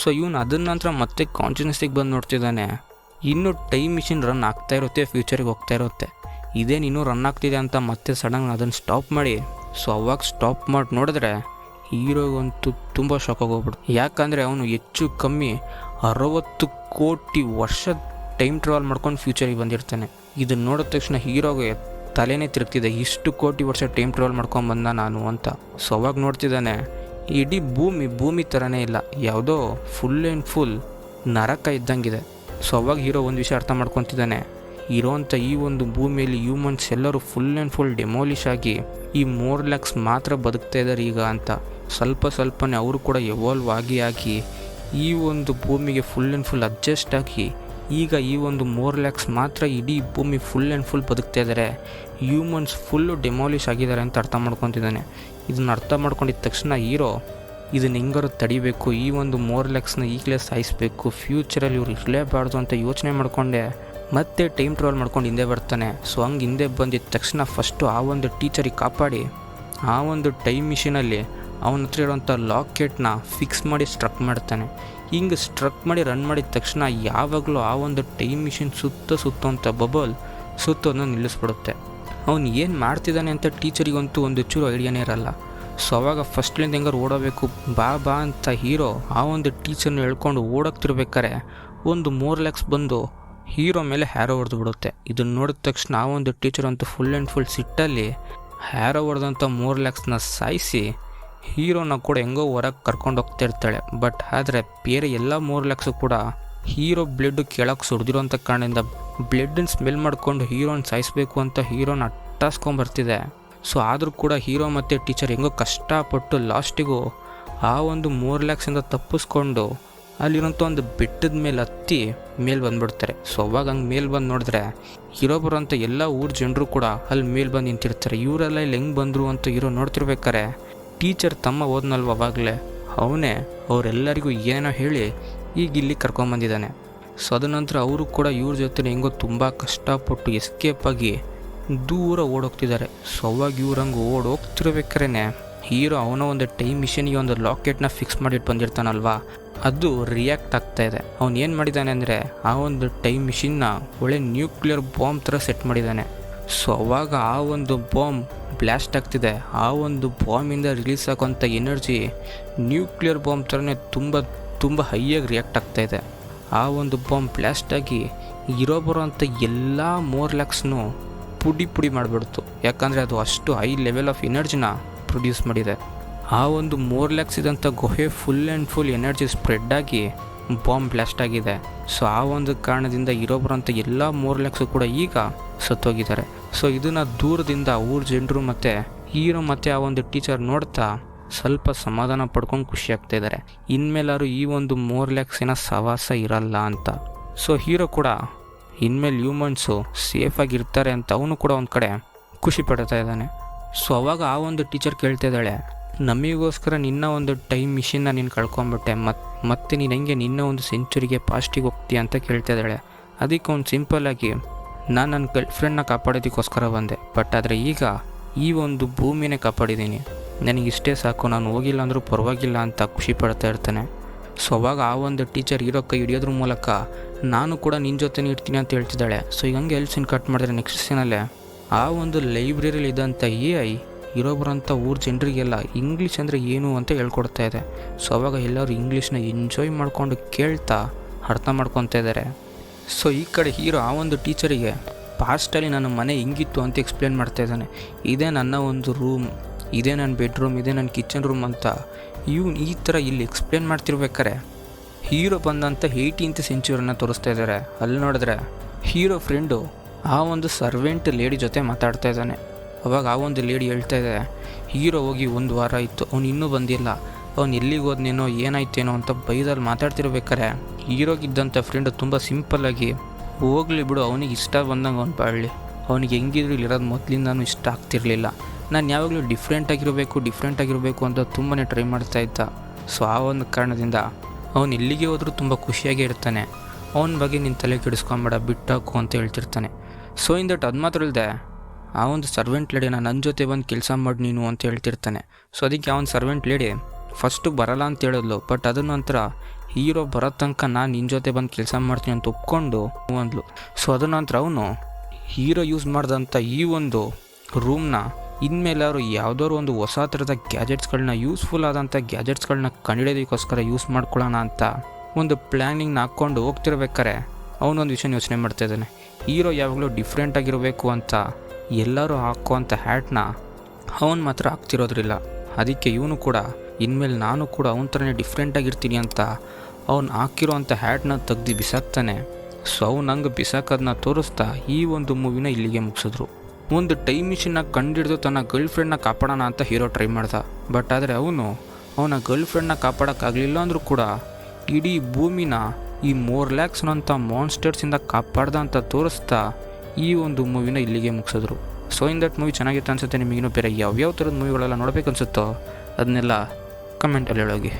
ಸೊ ಇವನು ಅದನ್ನ ನಂತರ ಮತ್ತೆ ಕಾನ್ಷಿಯಸ್ಸಿಗೆ ಬಂದು ನೋಡ್ತಿದ್ದಾನೆ. ಇನ್ನೂ ಟೈಮ್ ಮಿಷಿನ್ ರನ್ ಆಗ್ತಾ ಇರುತ್ತೆ, ಫ್ಯೂಚರಿಗೆ ಹೋಗ್ತಾ ಇರುತ್ತೆ. ಇದೇನು ಇನ್ನೂ ರನ್ ಆಗ್ತಿದೆ ಅಂತ ಮತ್ತೆ ಸಡನ್ ಅದನ್ನು ಸ್ಟಾಪ್ ಮಾಡಿ ಸೊ ಅವಾಗ ಸ್ಟಾಪ್ ಮಾಡಿ ನೋಡಿದ್ರೆ ಹೀರೋಗಂತೂ ತುಂಬ ಶಾಕ್ ಆಗೋಗ್ಬಿಡ್ತು. ಯಾಕಂದರೆ ಅವನು ಹೆಚ್ಚು ಕಮ್ಮಿ 60 ಕೋಟಿ ವರ್ಷ ಟೈಮ್ ಟ್ರಾವೆಲ್ ಮಾಡ್ಕೊಂಡು ಫ್ಯೂಚರಿಗೆ ಬಂದಿರ್ತಾನೆ. ಇದನ್ನು ನೋಡಿದ ತಕ್ಷಣ ಹೀರೋಗೆ ತಲೆನೇ ತಿರುಗ್ತಿದೆ, ಇಷ್ಟು ಕೋಟಿ ವರ್ಷ ಟೈಮ್ ಟ್ರಾವೆಲ್ ಮಾಡ್ಕೊಂಡು ಬಂದ ನಾನು ಅಂತ. ಸೊ ಅವಾಗ ನೋಡ್ತಿದ್ದಾನೆ ಇಡೀ ಭೂಮಿ ಥರನೇ ಇಲ್ಲ, ಯಾವುದೋ ಫುಲ್ ಆ್ಯಂಡ್ ಫುಲ್ ನರಕ ಇದ್ದಂಗಿದೆ. ಸೊ ಅವಾಗ ಹೀರೋ ಒಂದು ವಿಷಯ ಅರ್ಥ ಮಾಡ್ಕೊತಿದ್ದಾನೆ, ಇರೋವಂಥ ಈ ಒಂದು ಭೂಮಿಯಲ್ಲಿ ಹ್ಯೂಮನ್ಸ್ ಎಲ್ಲರೂ ಫುಲ್ ಆ್ಯಂಡ್ ಫುಲ್ ಡೆಮೋಲಿಷ್ ಆಗಿ ಈ 4 lakhs ಮಾತ್ರ ಬದುಕ್ತಾ ಇದ್ದಾರೆ ಈಗ ಅಂತ. ಸ್ವಲ್ಪನೇ ಅವರು ಕೂಡ ಎವಾಲ್ವ್ ಆಗಿ ಈ ಒಂದು ಭೂಮಿಗೆ ಫುಲ್ ಆ್ಯಂಡ್ ಫುಲ್ ಅಡ್ಜಸ್ಟ್ ಆಗಿ ಈಗ ಈ ಒಂದು 4 lakhs ಮಾತ್ರ ಇಡೀ ಭೂಮಿ ಫುಲ್ ಆ್ಯಂಡ್ ಫುಲ್ ಬದುಕ್ತಾ ಇದ್ದಾರೆ, ಹ್ಯೂಮನ್ಸ್ ಫುಲ್ಲು ಡೆಮಾಲಿಷ್ ಆಗಿದ್ದಾರೆ ಅಂತ ಅರ್ಥ ಮಾಡ್ಕೊತಿದ್ದಾನೆ. ಇದನ್ನು ಅರ್ಥ ಮಾಡ್ಕೊಂಡಿದ್ದ ತಕ್ಷಣ ಹೀರೋ ಇದನ್ನು ಹೆಂಗಾರು ತಡಿಬೇಕು, ಈ ಒಂದು 4 lakhsನ ಈಗಲೇ ಸಾಯಿಸಬೇಕು, ಫ್ಯೂಚರಲ್ಲಿ ಇವ್ರು ಇರಲೇಬಾರ್ದು ಅಂತ ಯೋಚನೆ ಮಾಡಿಕೊಂಡೆ ಮತ್ತೆ ಟೈಮ್ ಟ್ರಾವೆಲ್ ಮಾಡ್ಕೊಂಡು ಹಿಂದೆ ಬರ್ತಾನೆ. ಸೊ ಹಂಗೆ ಹಿಂದೆ ಬಂದಿದ್ದ ತಕ್ಷಣ ಫಸ್ಟು ಆ ಒಂದು ಟೀಚರಿಗೆ ಕಾಪಾಡಿ ಆ ಒಂದು ಟೈಮ್ ಮಿಷಿನಲ್ಲಿ ಅವನ ಹತ್ರ ಇರೋಂಥ ಲಾಕೆಟ್ನ ಫಿಕ್ಸ್ ಮಾಡಿ ಸ್ಟ್ರಕ್ ಮಾಡ್ತಾನೆ. ಹಿಂಗೆ ಸ್ಟ್ರಕ್ ಮಾಡಿ ರನ್ ಮಾಡಿದ ತಕ್ಷಣ ಯಾವಾಗಲೂ ಆ ಒಂದು ಟೈಮ್ ಮಿಷಿನ್ ಸುತ್ತೋಂಥ ಬಬಲ್ ಸುತ್ತೋದನ್ನ ನಿಲ್ಲಿಸ್ಬಿಡುತ್ತೆ. ಅವನು ಏನು ಮಾಡ್ತಿದ್ದಾನೆ ಅಂತ ಟೀಚರಿಗಂತೂ ಒಂದು ಚೂರು ಐಡಿಯಾನೇ ಇರಲ್ಲ. ಸೊ ಅವಾಗ ಫಸ್ಟ್ಲಿಂದ ಹೆಂಗಾರು ಓಡೋಬೇಕು ಬಾ ಅಂತ ಹೀರೋ ಆ ಒಂದು ಟೀಚರ್ನ ಹೇಳ್ಕೊಂಡು ಓಡೋಗ್ತಿರ್ಬೇಕಾರೆ ಒಂದು 4 lakhs ಬಂದು ಹೀರೋ ಮೇಲೆ ಹ್ಯಾರೋ ಹೊಡೆದು ಬಿಡುತ್ತೆ. ಇದನ್ನು ನೋಡಿದ ತಕ್ಷಣ ಆ ಒಂದು ಟೀಚರ್ ಅಂತೂ ಫುಲ್ ಆ್ಯಂಡ್ ಫುಲ್ ಸಿಟ್ಟಲ್ಲಿ ಹ್ಯಾರೋ ಹೊಡೆದಂಥ 4 lakhsನ ಸಾಯಿಸಿ ಹೀರೋನ ಕೂಡ ಹೆಂಗೋ ಹೊರಗೆ ಕರ್ಕೊಂಡು ಹೋಗ್ತಾ ಇರ್ತಾಳೆ. ಬಟ್ ಆದರೆ ಬೇರೆ ಎಲ್ಲ 3 lakhs ಕೂಡ ಹೀರೋ ಬ್ಲಡ್ ಕೆಳಗೆ ಸುಡ್ದಿರೋಂಥ ಕಾರಣದಿಂದ ಬ್ಲಡ್ಡನ್ನು ಸ್ಮೆಲ್ ಮಾಡಿಕೊಂಡು ಹೀರೋನ ಸಾಯಿಸಬೇಕು ಅಂತ ಹೀರೋನ ಅಟ್ಟಾಸ್ಕೊಂಬರ್ತಿದೆ. ಸೊ ಆದರೂ ಕೂಡ ಹೀರೋ ಮತ್ತು ಟೀಚರ್ ಹೆಂಗೋ ಕಷ್ಟಪಟ್ಟು ಲಾಸ್ಟಿಗೂ ಆ ಒಂದು 3 lakhsಯಿಂದ ತಪ್ಪಿಸ್ಕೊಂಡು ಅಲ್ಲಿರೋಂಥ ಒಂದು ಬೆಟ್ಟದ ಮೇಲೆ ಹತ್ತಿ ಮೇಲೆ ಬಂದುಬಿಡ್ತಾರೆ. ಸೊ ಅವಾಗ ಹಂಗೆ ಮೇಲೆ ಬಂದು ನೋಡಿದ್ರೆ ಹೀರೋ ಬರೋಂಥ ಎಲ್ಲ ಊರ ಜನರು ಕೂಡ ಅಲ್ಲಿ ಮೇಲೆ ಬಂದು ನಿಂತಿರ್ತಾರೆ. ಇವರೆಲ್ಲ ಇಲ್ಲಿ ಹೆಂಗೆ ಬಂದರು ಅಂತ ಹೀರೋ ನೋಡ್ತಿರ್ಬೇಕಾರೆ ಟೀಚರ್ ತಮ್ಮ ಓದ್ನಲ್ವ ಅವಾಗಲೇ ಅವನೇ ಅವರೆಲ್ಲರಿಗೂ ಏನೋ ಹೇಳಿ ಈಗ ಇಲ್ಲಿ ಕರ್ಕೊಂಬಂದಿದ್ದಾನೆ. ಸೊ ಅದ ನಂತರ ಅವರು ಕೂಡ ಇವ್ರ ಜೊತೆ ಹೆಂಗೋ ತುಂಬ ಕಷ್ಟಪಟ್ಟು ಎಸ್ಕೇಪ್ ಆಗಿ ದೂರ ಓಡೋಗ್ತಿದ್ದಾರೆ. ಸೊ ಅವಾಗ ಇವ್ರು ಹಂಗೆ ಓಡೋಗ್ತಿರ್ಬೇಕಾರೆ ಹೀರೋ ಅವನ ಒಂದು ಟೈಮ್ ಮಿಷನಿಗೆ ಒಂದು ಲಾಕೆಟ್ನ ಫಿಕ್ಸ್ ಮಾಡಿಟ್ಟು ಬಂದಿರ್ತಾನಲ್ವಾ, ಅದು ರಿಯಾಕ್ಟ್ ಆಗ್ತಾಯಿದೆ. ಅವನು ಏನು ಮಾಡಿದ್ದಾನೆ ಅಂದರೆ ಆ ಒಂದು ಟೈಮ್ ಮಿಷಿನ್ನ ಒಳ್ಳೆ ನ್ಯೂಕ್ಲಿಯರ್ ಬಾಂಬ್ ಥರ ಸೆಟ್ ಮಾಡಿದ್ದಾನೆ. ಸೊ ಅವಾಗ ಆ ಒಂದು ಬಾಂಬ್ ಬ್ಲಾಸ್ಟ್ ಆಗ್ತಿದೆ. ಆ ಒಂದು ಬಾಂಬಿಂದ ರಿಲೀಸ್ ಆಗೋಂಥ ಎನರ್ಜಿ ನ್ಯೂಕ್ಲಿಯರ್ ಬಾಂಬ್ ಥರನೇ ತುಂಬ ಹೈಯಾಗಿ ರಿಯಾಕ್ಟ್ ಆಗ್ತಾಯಿದೆ. ಆ ಒಂದು ಬಾಂಬ್ ಬ್ಲಾಸ್ಟ್ ಆಗಿ ಇರೋ ಬರೋವಂಥ ಎಲ್ಲ 4 lakhsನೂ ಪುಡಿ ಮಾಡಿಬಿಡ್ತು. ಯಾಕಂದರೆ ಅದು ಅಷ್ಟು ಹೈ ಲೆವೆಲ್ ಆಫ್ ಎನರ್ಜಿನ ಪ್ರೊಡ್ಯೂಸ್ ಮಾಡಿದೆ. ಆ ಒಂದು 4 lakhs ಇದ್ದಂಥ ಗುಹೆ full and full energy spread ಆಗಿ ಬಾಂಬ್ ಬ್ಲಾಸ್ಟ್ ಆಗಿದೆ. ಸೊ ಆ ಒಂದು ಕಾರಣದಿಂದ ಇರೋ ಬರೋಂಥ ಎಲ್ಲ 3 lakhs ಕೂಡ ಈಗ ಸತ್ತೋಗಿದ್ದಾರೆ. ಸೊ ಇದನ್ನು ದೂರದಿಂದ ಊರ ಜನರು ಮತ್ತು ಹೀರೋ ಮತ್ತು ಆ ಒಂದು ಟೀಚರ್ ನೋಡ್ತಾ ಸ್ವಲ್ಪ ಸಮಾಧಾನ ಪಡ್ಕೊಂಡು ಖುಷಿ ಆಗ್ತಾ ಇದ್ದಾರೆ. ಇನ್ಮೇಲಾದ್ರು ಈ ಒಂದು ಮೋರ್ಲ್ಯಾಕ್ಸಿನ ಸವಾಸ ಇರಲ್ಲ ಅಂತ. ಸೊ ಹೀರೋ ಕೂಡ ಇನ್ಮೇಲೆ ಹ್ಯೂಮನ್ಸು ಸೇಫಾಗಿರ್ತಾರೆ ಅಂತ ಅವನು ಕೂಡ ಒಂದು ಕಡೆ ಖುಷಿ ಪಡ್ತಾ ಇದ್ದಾನೆ. ಸೊ ಅವಾಗ ಆ ಒಂದು ಟೀಚರ್ ಕೇಳ್ತಾ ಇದ್ದಾಳೆ, ನಮಗೋಸ್ಕರ ನಿನ್ನ ಒಂದು ಟೈಮ್ ಮಿಷಿನ್ನ ನೀನು ಕಳ್ಕೊಂಬಿಟ್ಟೆ, ಮತ್ತೆ ನೀನು ಹೆಂಗೆ ನಿನ್ನ ಒಂದು ಸೆಂಚುರಿಗೆ ಪಾಸ್ಟಿಗೆ ಹೋಗ್ತೀಯ ಅಂತ ಕೇಳ್ತಾ ಇದ್ದಾಳೆ. ಅದಕ್ಕೆ ಅವ್ನು ಸಿಂಪಲ್ಲಾಗಿ, ನಾನು ನನ್ನ ಗರ್ಲ್ ಫ್ರೆಂಡ್ನ ಕಾಪಾಡೋದಕ್ಕೋಸ್ಕರ ಬಂದೆ, ಬಟ್ ಆದರೆ ಈಗ ಈ ಒಂದು ಭೂಮಿನೇ ಕಾಪಾಡಿದ್ದೀನಿ, ನನಗಿಷ್ಟೇ ಸಾಕು, ನಾನು ಹೋಗಿಲ್ಲ ಅಂದರೂ ಪರವಾಗಿಲ್ಲ ಅಂತ ಖುಷಿ ಪಡ್ತಾ ಇರ್ತಾನೆ. ಸೊ ಅವಾಗ ಆ ಒಂದು ಟೀಚರ್ ಹೀರೋ ಕೈ ಹಿಡಿಯೋದ್ರ ಮೂಲಕ ನಾನು ಕೂಡ ನಿನ್ನ ಜೊತೆನೇ ಇರ್ತೀನಿ ಅಂತ ಹೇಳ್ತಿದ್ದಾಳೆ. ಸೊ ಈಗ ಹಂಗೆ ಎಲ್ಲಿ ಸೀನ್ ಕಟ್ ಮಾಡಿದ್ರೆ ನೆಕ್ಸ್ಟ್ ಸೀನಲ್ಲೇ ಆ ಒಂದು ಲೈಬ್ರರಿಲಿ ಇದ್ದಂಥ AI ಹೀರೋ ಬರೋಂಥ ಊರ ಜನರಿಗೆಲ್ಲ ಇಂಗ್ಲೀಷ್ ಅಂದರೆ ಏನು ಅಂತ ಹೇಳ್ಕೊಡ್ತಾ ಇದೆ. ಸೊ ಅವಾಗ ಎಲ್ಲರೂ ಇಂಗ್ಲೀಷ್ನ ಎಂಜಾಯ್ ಮಾಡಿಕೊಂಡು ಕೇಳ್ತಾ ಅರ್ಥ ಮಾಡ್ಕೊತಾ ಇದ್ದಾರೆ. ಸೊ ಈ ಕಡೆ ಹೀರೋ ಆ ಒಂದು ಟೀಚರಿಗೆ ಪಾಸ್ಟಲ್ಲಿ ನನ್ನ ಮನೆ ಹಿಂಗಿತ್ತು ಅಂತ ಎಕ್ಸ್ಪ್ಲೇನ್ ಮಾಡ್ತಾ ಇದ್ದಾನೆ. ಇದೇ ನನ್ನ ಒಂದು ರೂಮ್, ಇದೇ ನನ್ನ ಬೆಡ್ರೂಮ್, ಇದೇ ನನ್ನ ಕಿಚನ್ ರೂಮ್ ಅಂತ ಇವನು ಈ ಥರ ಇಲ್ಲಿ ಎಕ್ಸ್ಪ್ಲೇನ್ ಮಾಡ್ತಿರ್ಬೇಕಾರೆ ಹೀರೋ ಬಂದಂಥ 18th ಸೆಂಚುರಿನ ತೋರಿಸ್ತಾ ಇದ್ದಾರೆ. ಅಲ್ಲಿ ನೋಡಿದ್ರೆ ಹೀರೋ ಫ್ರೆಂಡು ಆ ಒಂದು ಸರ್ವೆಂಟ್ ಲೇಡಿ ಜೊತೆ ಮಾತಾಡ್ತಾ ಇದ್ದಾನೆ. ಅವಾಗ ಆ ಒಂದು ಲೇಡಿ ಹೇಳ್ತಾ ಇದೆ, ಹೀರೋ ಹೋಗಿ 1 ವಾರ ಆಯಿತು, ಅವ್ನು ಇನ್ನೂ ಬಂದಿಲ್ಲ, ಅವ್ನು ಎಲ್ಲಿಗೆ ಹೋದ್ನೇನೋ ಏನಾಯ್ತೇನೋ ಅಂತ ಬೈದಲ್ಲಿ ಮಾತಾಡ್ತಿರ್ಬೇಕಾರೆ ಹೀರೋಗಿದ್ದಂಥ ಫ್ರೆಂಡು ತುಂಬ ಸಿಂಪಲ್ಲಾಗಿ, ಹೋಗ್ಲಿ ಬಿಡು, ಅವನಿಗೆ ಇಷ್ಟ ಬಂದಂಗೆ ಅವ್ನು ಬಾಳಲಿ, ಅವನಿಗೆ ಹೆಂಗಿದ್ರು ಇಲ್ಲಿರೋದು ಮೊದಲಿಂದನೂ ಇಷ್ಟ ಆಗ್ತಿರ್ಲಿಲ್ಲ, ನಾನು ಯಾವಾಗಲೂ ಡಿಫ್ರೆಂಟಾಗಿರಬೇಕು ಅಂತ ತುಂಬಾ ಟ್ರೈ ಮಾಡ್ತಾ ಇದ್ದ. ಸೊ ಆ ಒಂದು ಕಾರಣದಿಂದ ಅವನು ಎಲ್ಲಿಗೆ ಹೋದರೂ ತುಂಬ ಖುಷಿಯಾಗೇ ಇರ್ತಾನೆ. ಅವನ ಬಗ್ಗೆ ನಿನ್ನ ತಲೆ ಕೆಡಿಸ್ಕೊಂಬೇಡ, ಬಿಟ್ಟಾಕು ಅಂತ ಹೇಳ್ತಿರ್ತಾನೆ. ಸೊ ಅದು ಮಾತ್ರ ಇಲ್ಲದೆ ಆ ಒಂದು ಸರ್ವೆಂಟ್ ಲೇಡಿನ ನನ್ನ ಜೊತೆ ಬಂದು ಕೆಲಸ ಮಾಡಿ ನೀನು ಅಂತ ಹೇಳ್ತಿರ್ತಾನೆ. ಸೊ ಅದಕ್ಕೆ ಆ ಒಂದು ಸರ್ವೆಂಟ್ ಲೇಡಿ ಫಸ್ಟು ಬರಲ್ಲ ಅಂತ ಹೇಳಿದ್ಲು, ಬಟ್ ಅದ ನಂತರ ಹೀರೋ ಬರೋ ತನಕ ನಾನು ನಿನ್ನ ಜೊತೆ ಬಂದು ಕೆಲಸ ಮಾಡ್ತೀನಿ ಅಂತ ಒಪ್ಕೊಂಡು ಅಂದ್ಲು. ಸೊ ಅದ ನಂತರ ಅವನು ಹೀರೋ ಯೂಸ್ ಮಾಡಿದಂಥ ಈ ಒಂದು ರೂಮ್ನ ಇನ್ಮೇಲೆ ಅವರು ಯಾವುದಾದ್ರು ಒಂದು ಹೊಸ ಥರದ ಗ್ಯಾಜೆಟ್ಸ್ಗಳನ್ನ, ಯೂಸ್ಫುಲ್ ಆದಂಥ ಗ್ಯಾಜೆಟ್ಸ್ಗಳನ್ನ ಕಂಡುಹಿಡಿಯೋದಕ್ಕೋಸ್ಕರ ಯೂಸ್ ಮಾಡ್ಕೊಳ್ಳೋಣ ಅಂತ ಒಂದು ಪ್ಲ್ಯಾನಿಂಗ್ನ ಹಾಕ್ಕೊಂಡು ಹೋಗ್ತಿರ್ಬೇಕಾರೆ ಅವನೊಂದು ವಿಷಯ ಯೋಚನೆ ಮಾಡ್ತಾಯಿದ್ದಾನೆ. ಹೀರೋ ಯಾವಾಗಲೂ ಡಿಫ್ರೆಂಟಾಗಿರಬೇಕು ಅಂತ ಎಲ್ಲರೂ ಹಾಕುವಂಥ ಹ್ಯಾಟ್ನ ಅವನು ಮಾತ್ರ ಹಾಕ್ತಿರೋದ್ರಿಲ್ಲ. ಅದಕ್ಕೆ ಇವನು ಕೂಡ ಇನ್ಮೇಲೆ ನಾನು ಕೂಡ ಅವನ ಥರನೇ ಡಿಫ್ರೆಂಟಾಗಿರ್ತೀನಿ ಅಂತ ಅವನು ಹಾಕಿರೋ ಅಂಥ ಹ್ಯಾಟ್ನ ತೆಗ್ದು ಬಿಸಾಕ್ತಾನೆ. ಸೊ ಅವ್ನು ಹಂಗೆ ಬಿಸಾಕೋದನ್ನ ತೋರಿಸ್ತಾ ಈ ಒಂದು ಮೂವಿನ ಇಲ್ಲಿಗೆ ಮುಗಿಸಿದ್ರು. ಒಂದು ಟೈಮ್ ಮಿಷನ್ನ ಕಂಡಿಡಿದು ತನ್ನ ಗರ್ಲ್ ಫ್ರೆಂಡ್ನ ಕಾಪಾಡೋಣ ಅಂತ ಹೀರೋ ಟ್ರೈ ಮಾಡ್ದ, ಬಟ್ ಆದರೆ ಅವನ ಗರ್ಲ್ ಫ್ರೆಂಡ್ನ ಕಾಪಾಡೋಕ್ಕಾಗಲಿಲ್ಲ ಅಂದರೂ ಕೂಡ ಇಡೀ ಭೂಮಿನ ಈ ಮೋರ್ಲ್ಯಾಕ್ಸ್ ಅನ್ನೋಂಥ ಮಾನ್ಸ್ಟರ್ಸಿಂದ ಕಾಪಾಡ್ದ ಅಂತ ತೋರಿಸ್ತಾ ಈ ಒಂದು ಮೂವಿನ ಇಲ್ಲಿಗೆ ಮುಗಿಸಿದ್ರು. ಸೊ ದಟ್ ಮೂವಿ ಚೆನ್ನಾಗಿತ್ತು ಅನಿಸುತ್ತೆ. ನಿಮಗಿನ್ನೂ ಬೇರೆ ಯಾವ್ಯಾವ ಥರದ ಮೂವಿಗಳೆಲ್ಲ ನೋಡಬೇಕು ಅನಿಸುತ್ತೋ ಅದನ್ನೆಲ್ಲ ಕಮೆಂಟಲ್ಲಿ ಹೇಳೋಗಿ.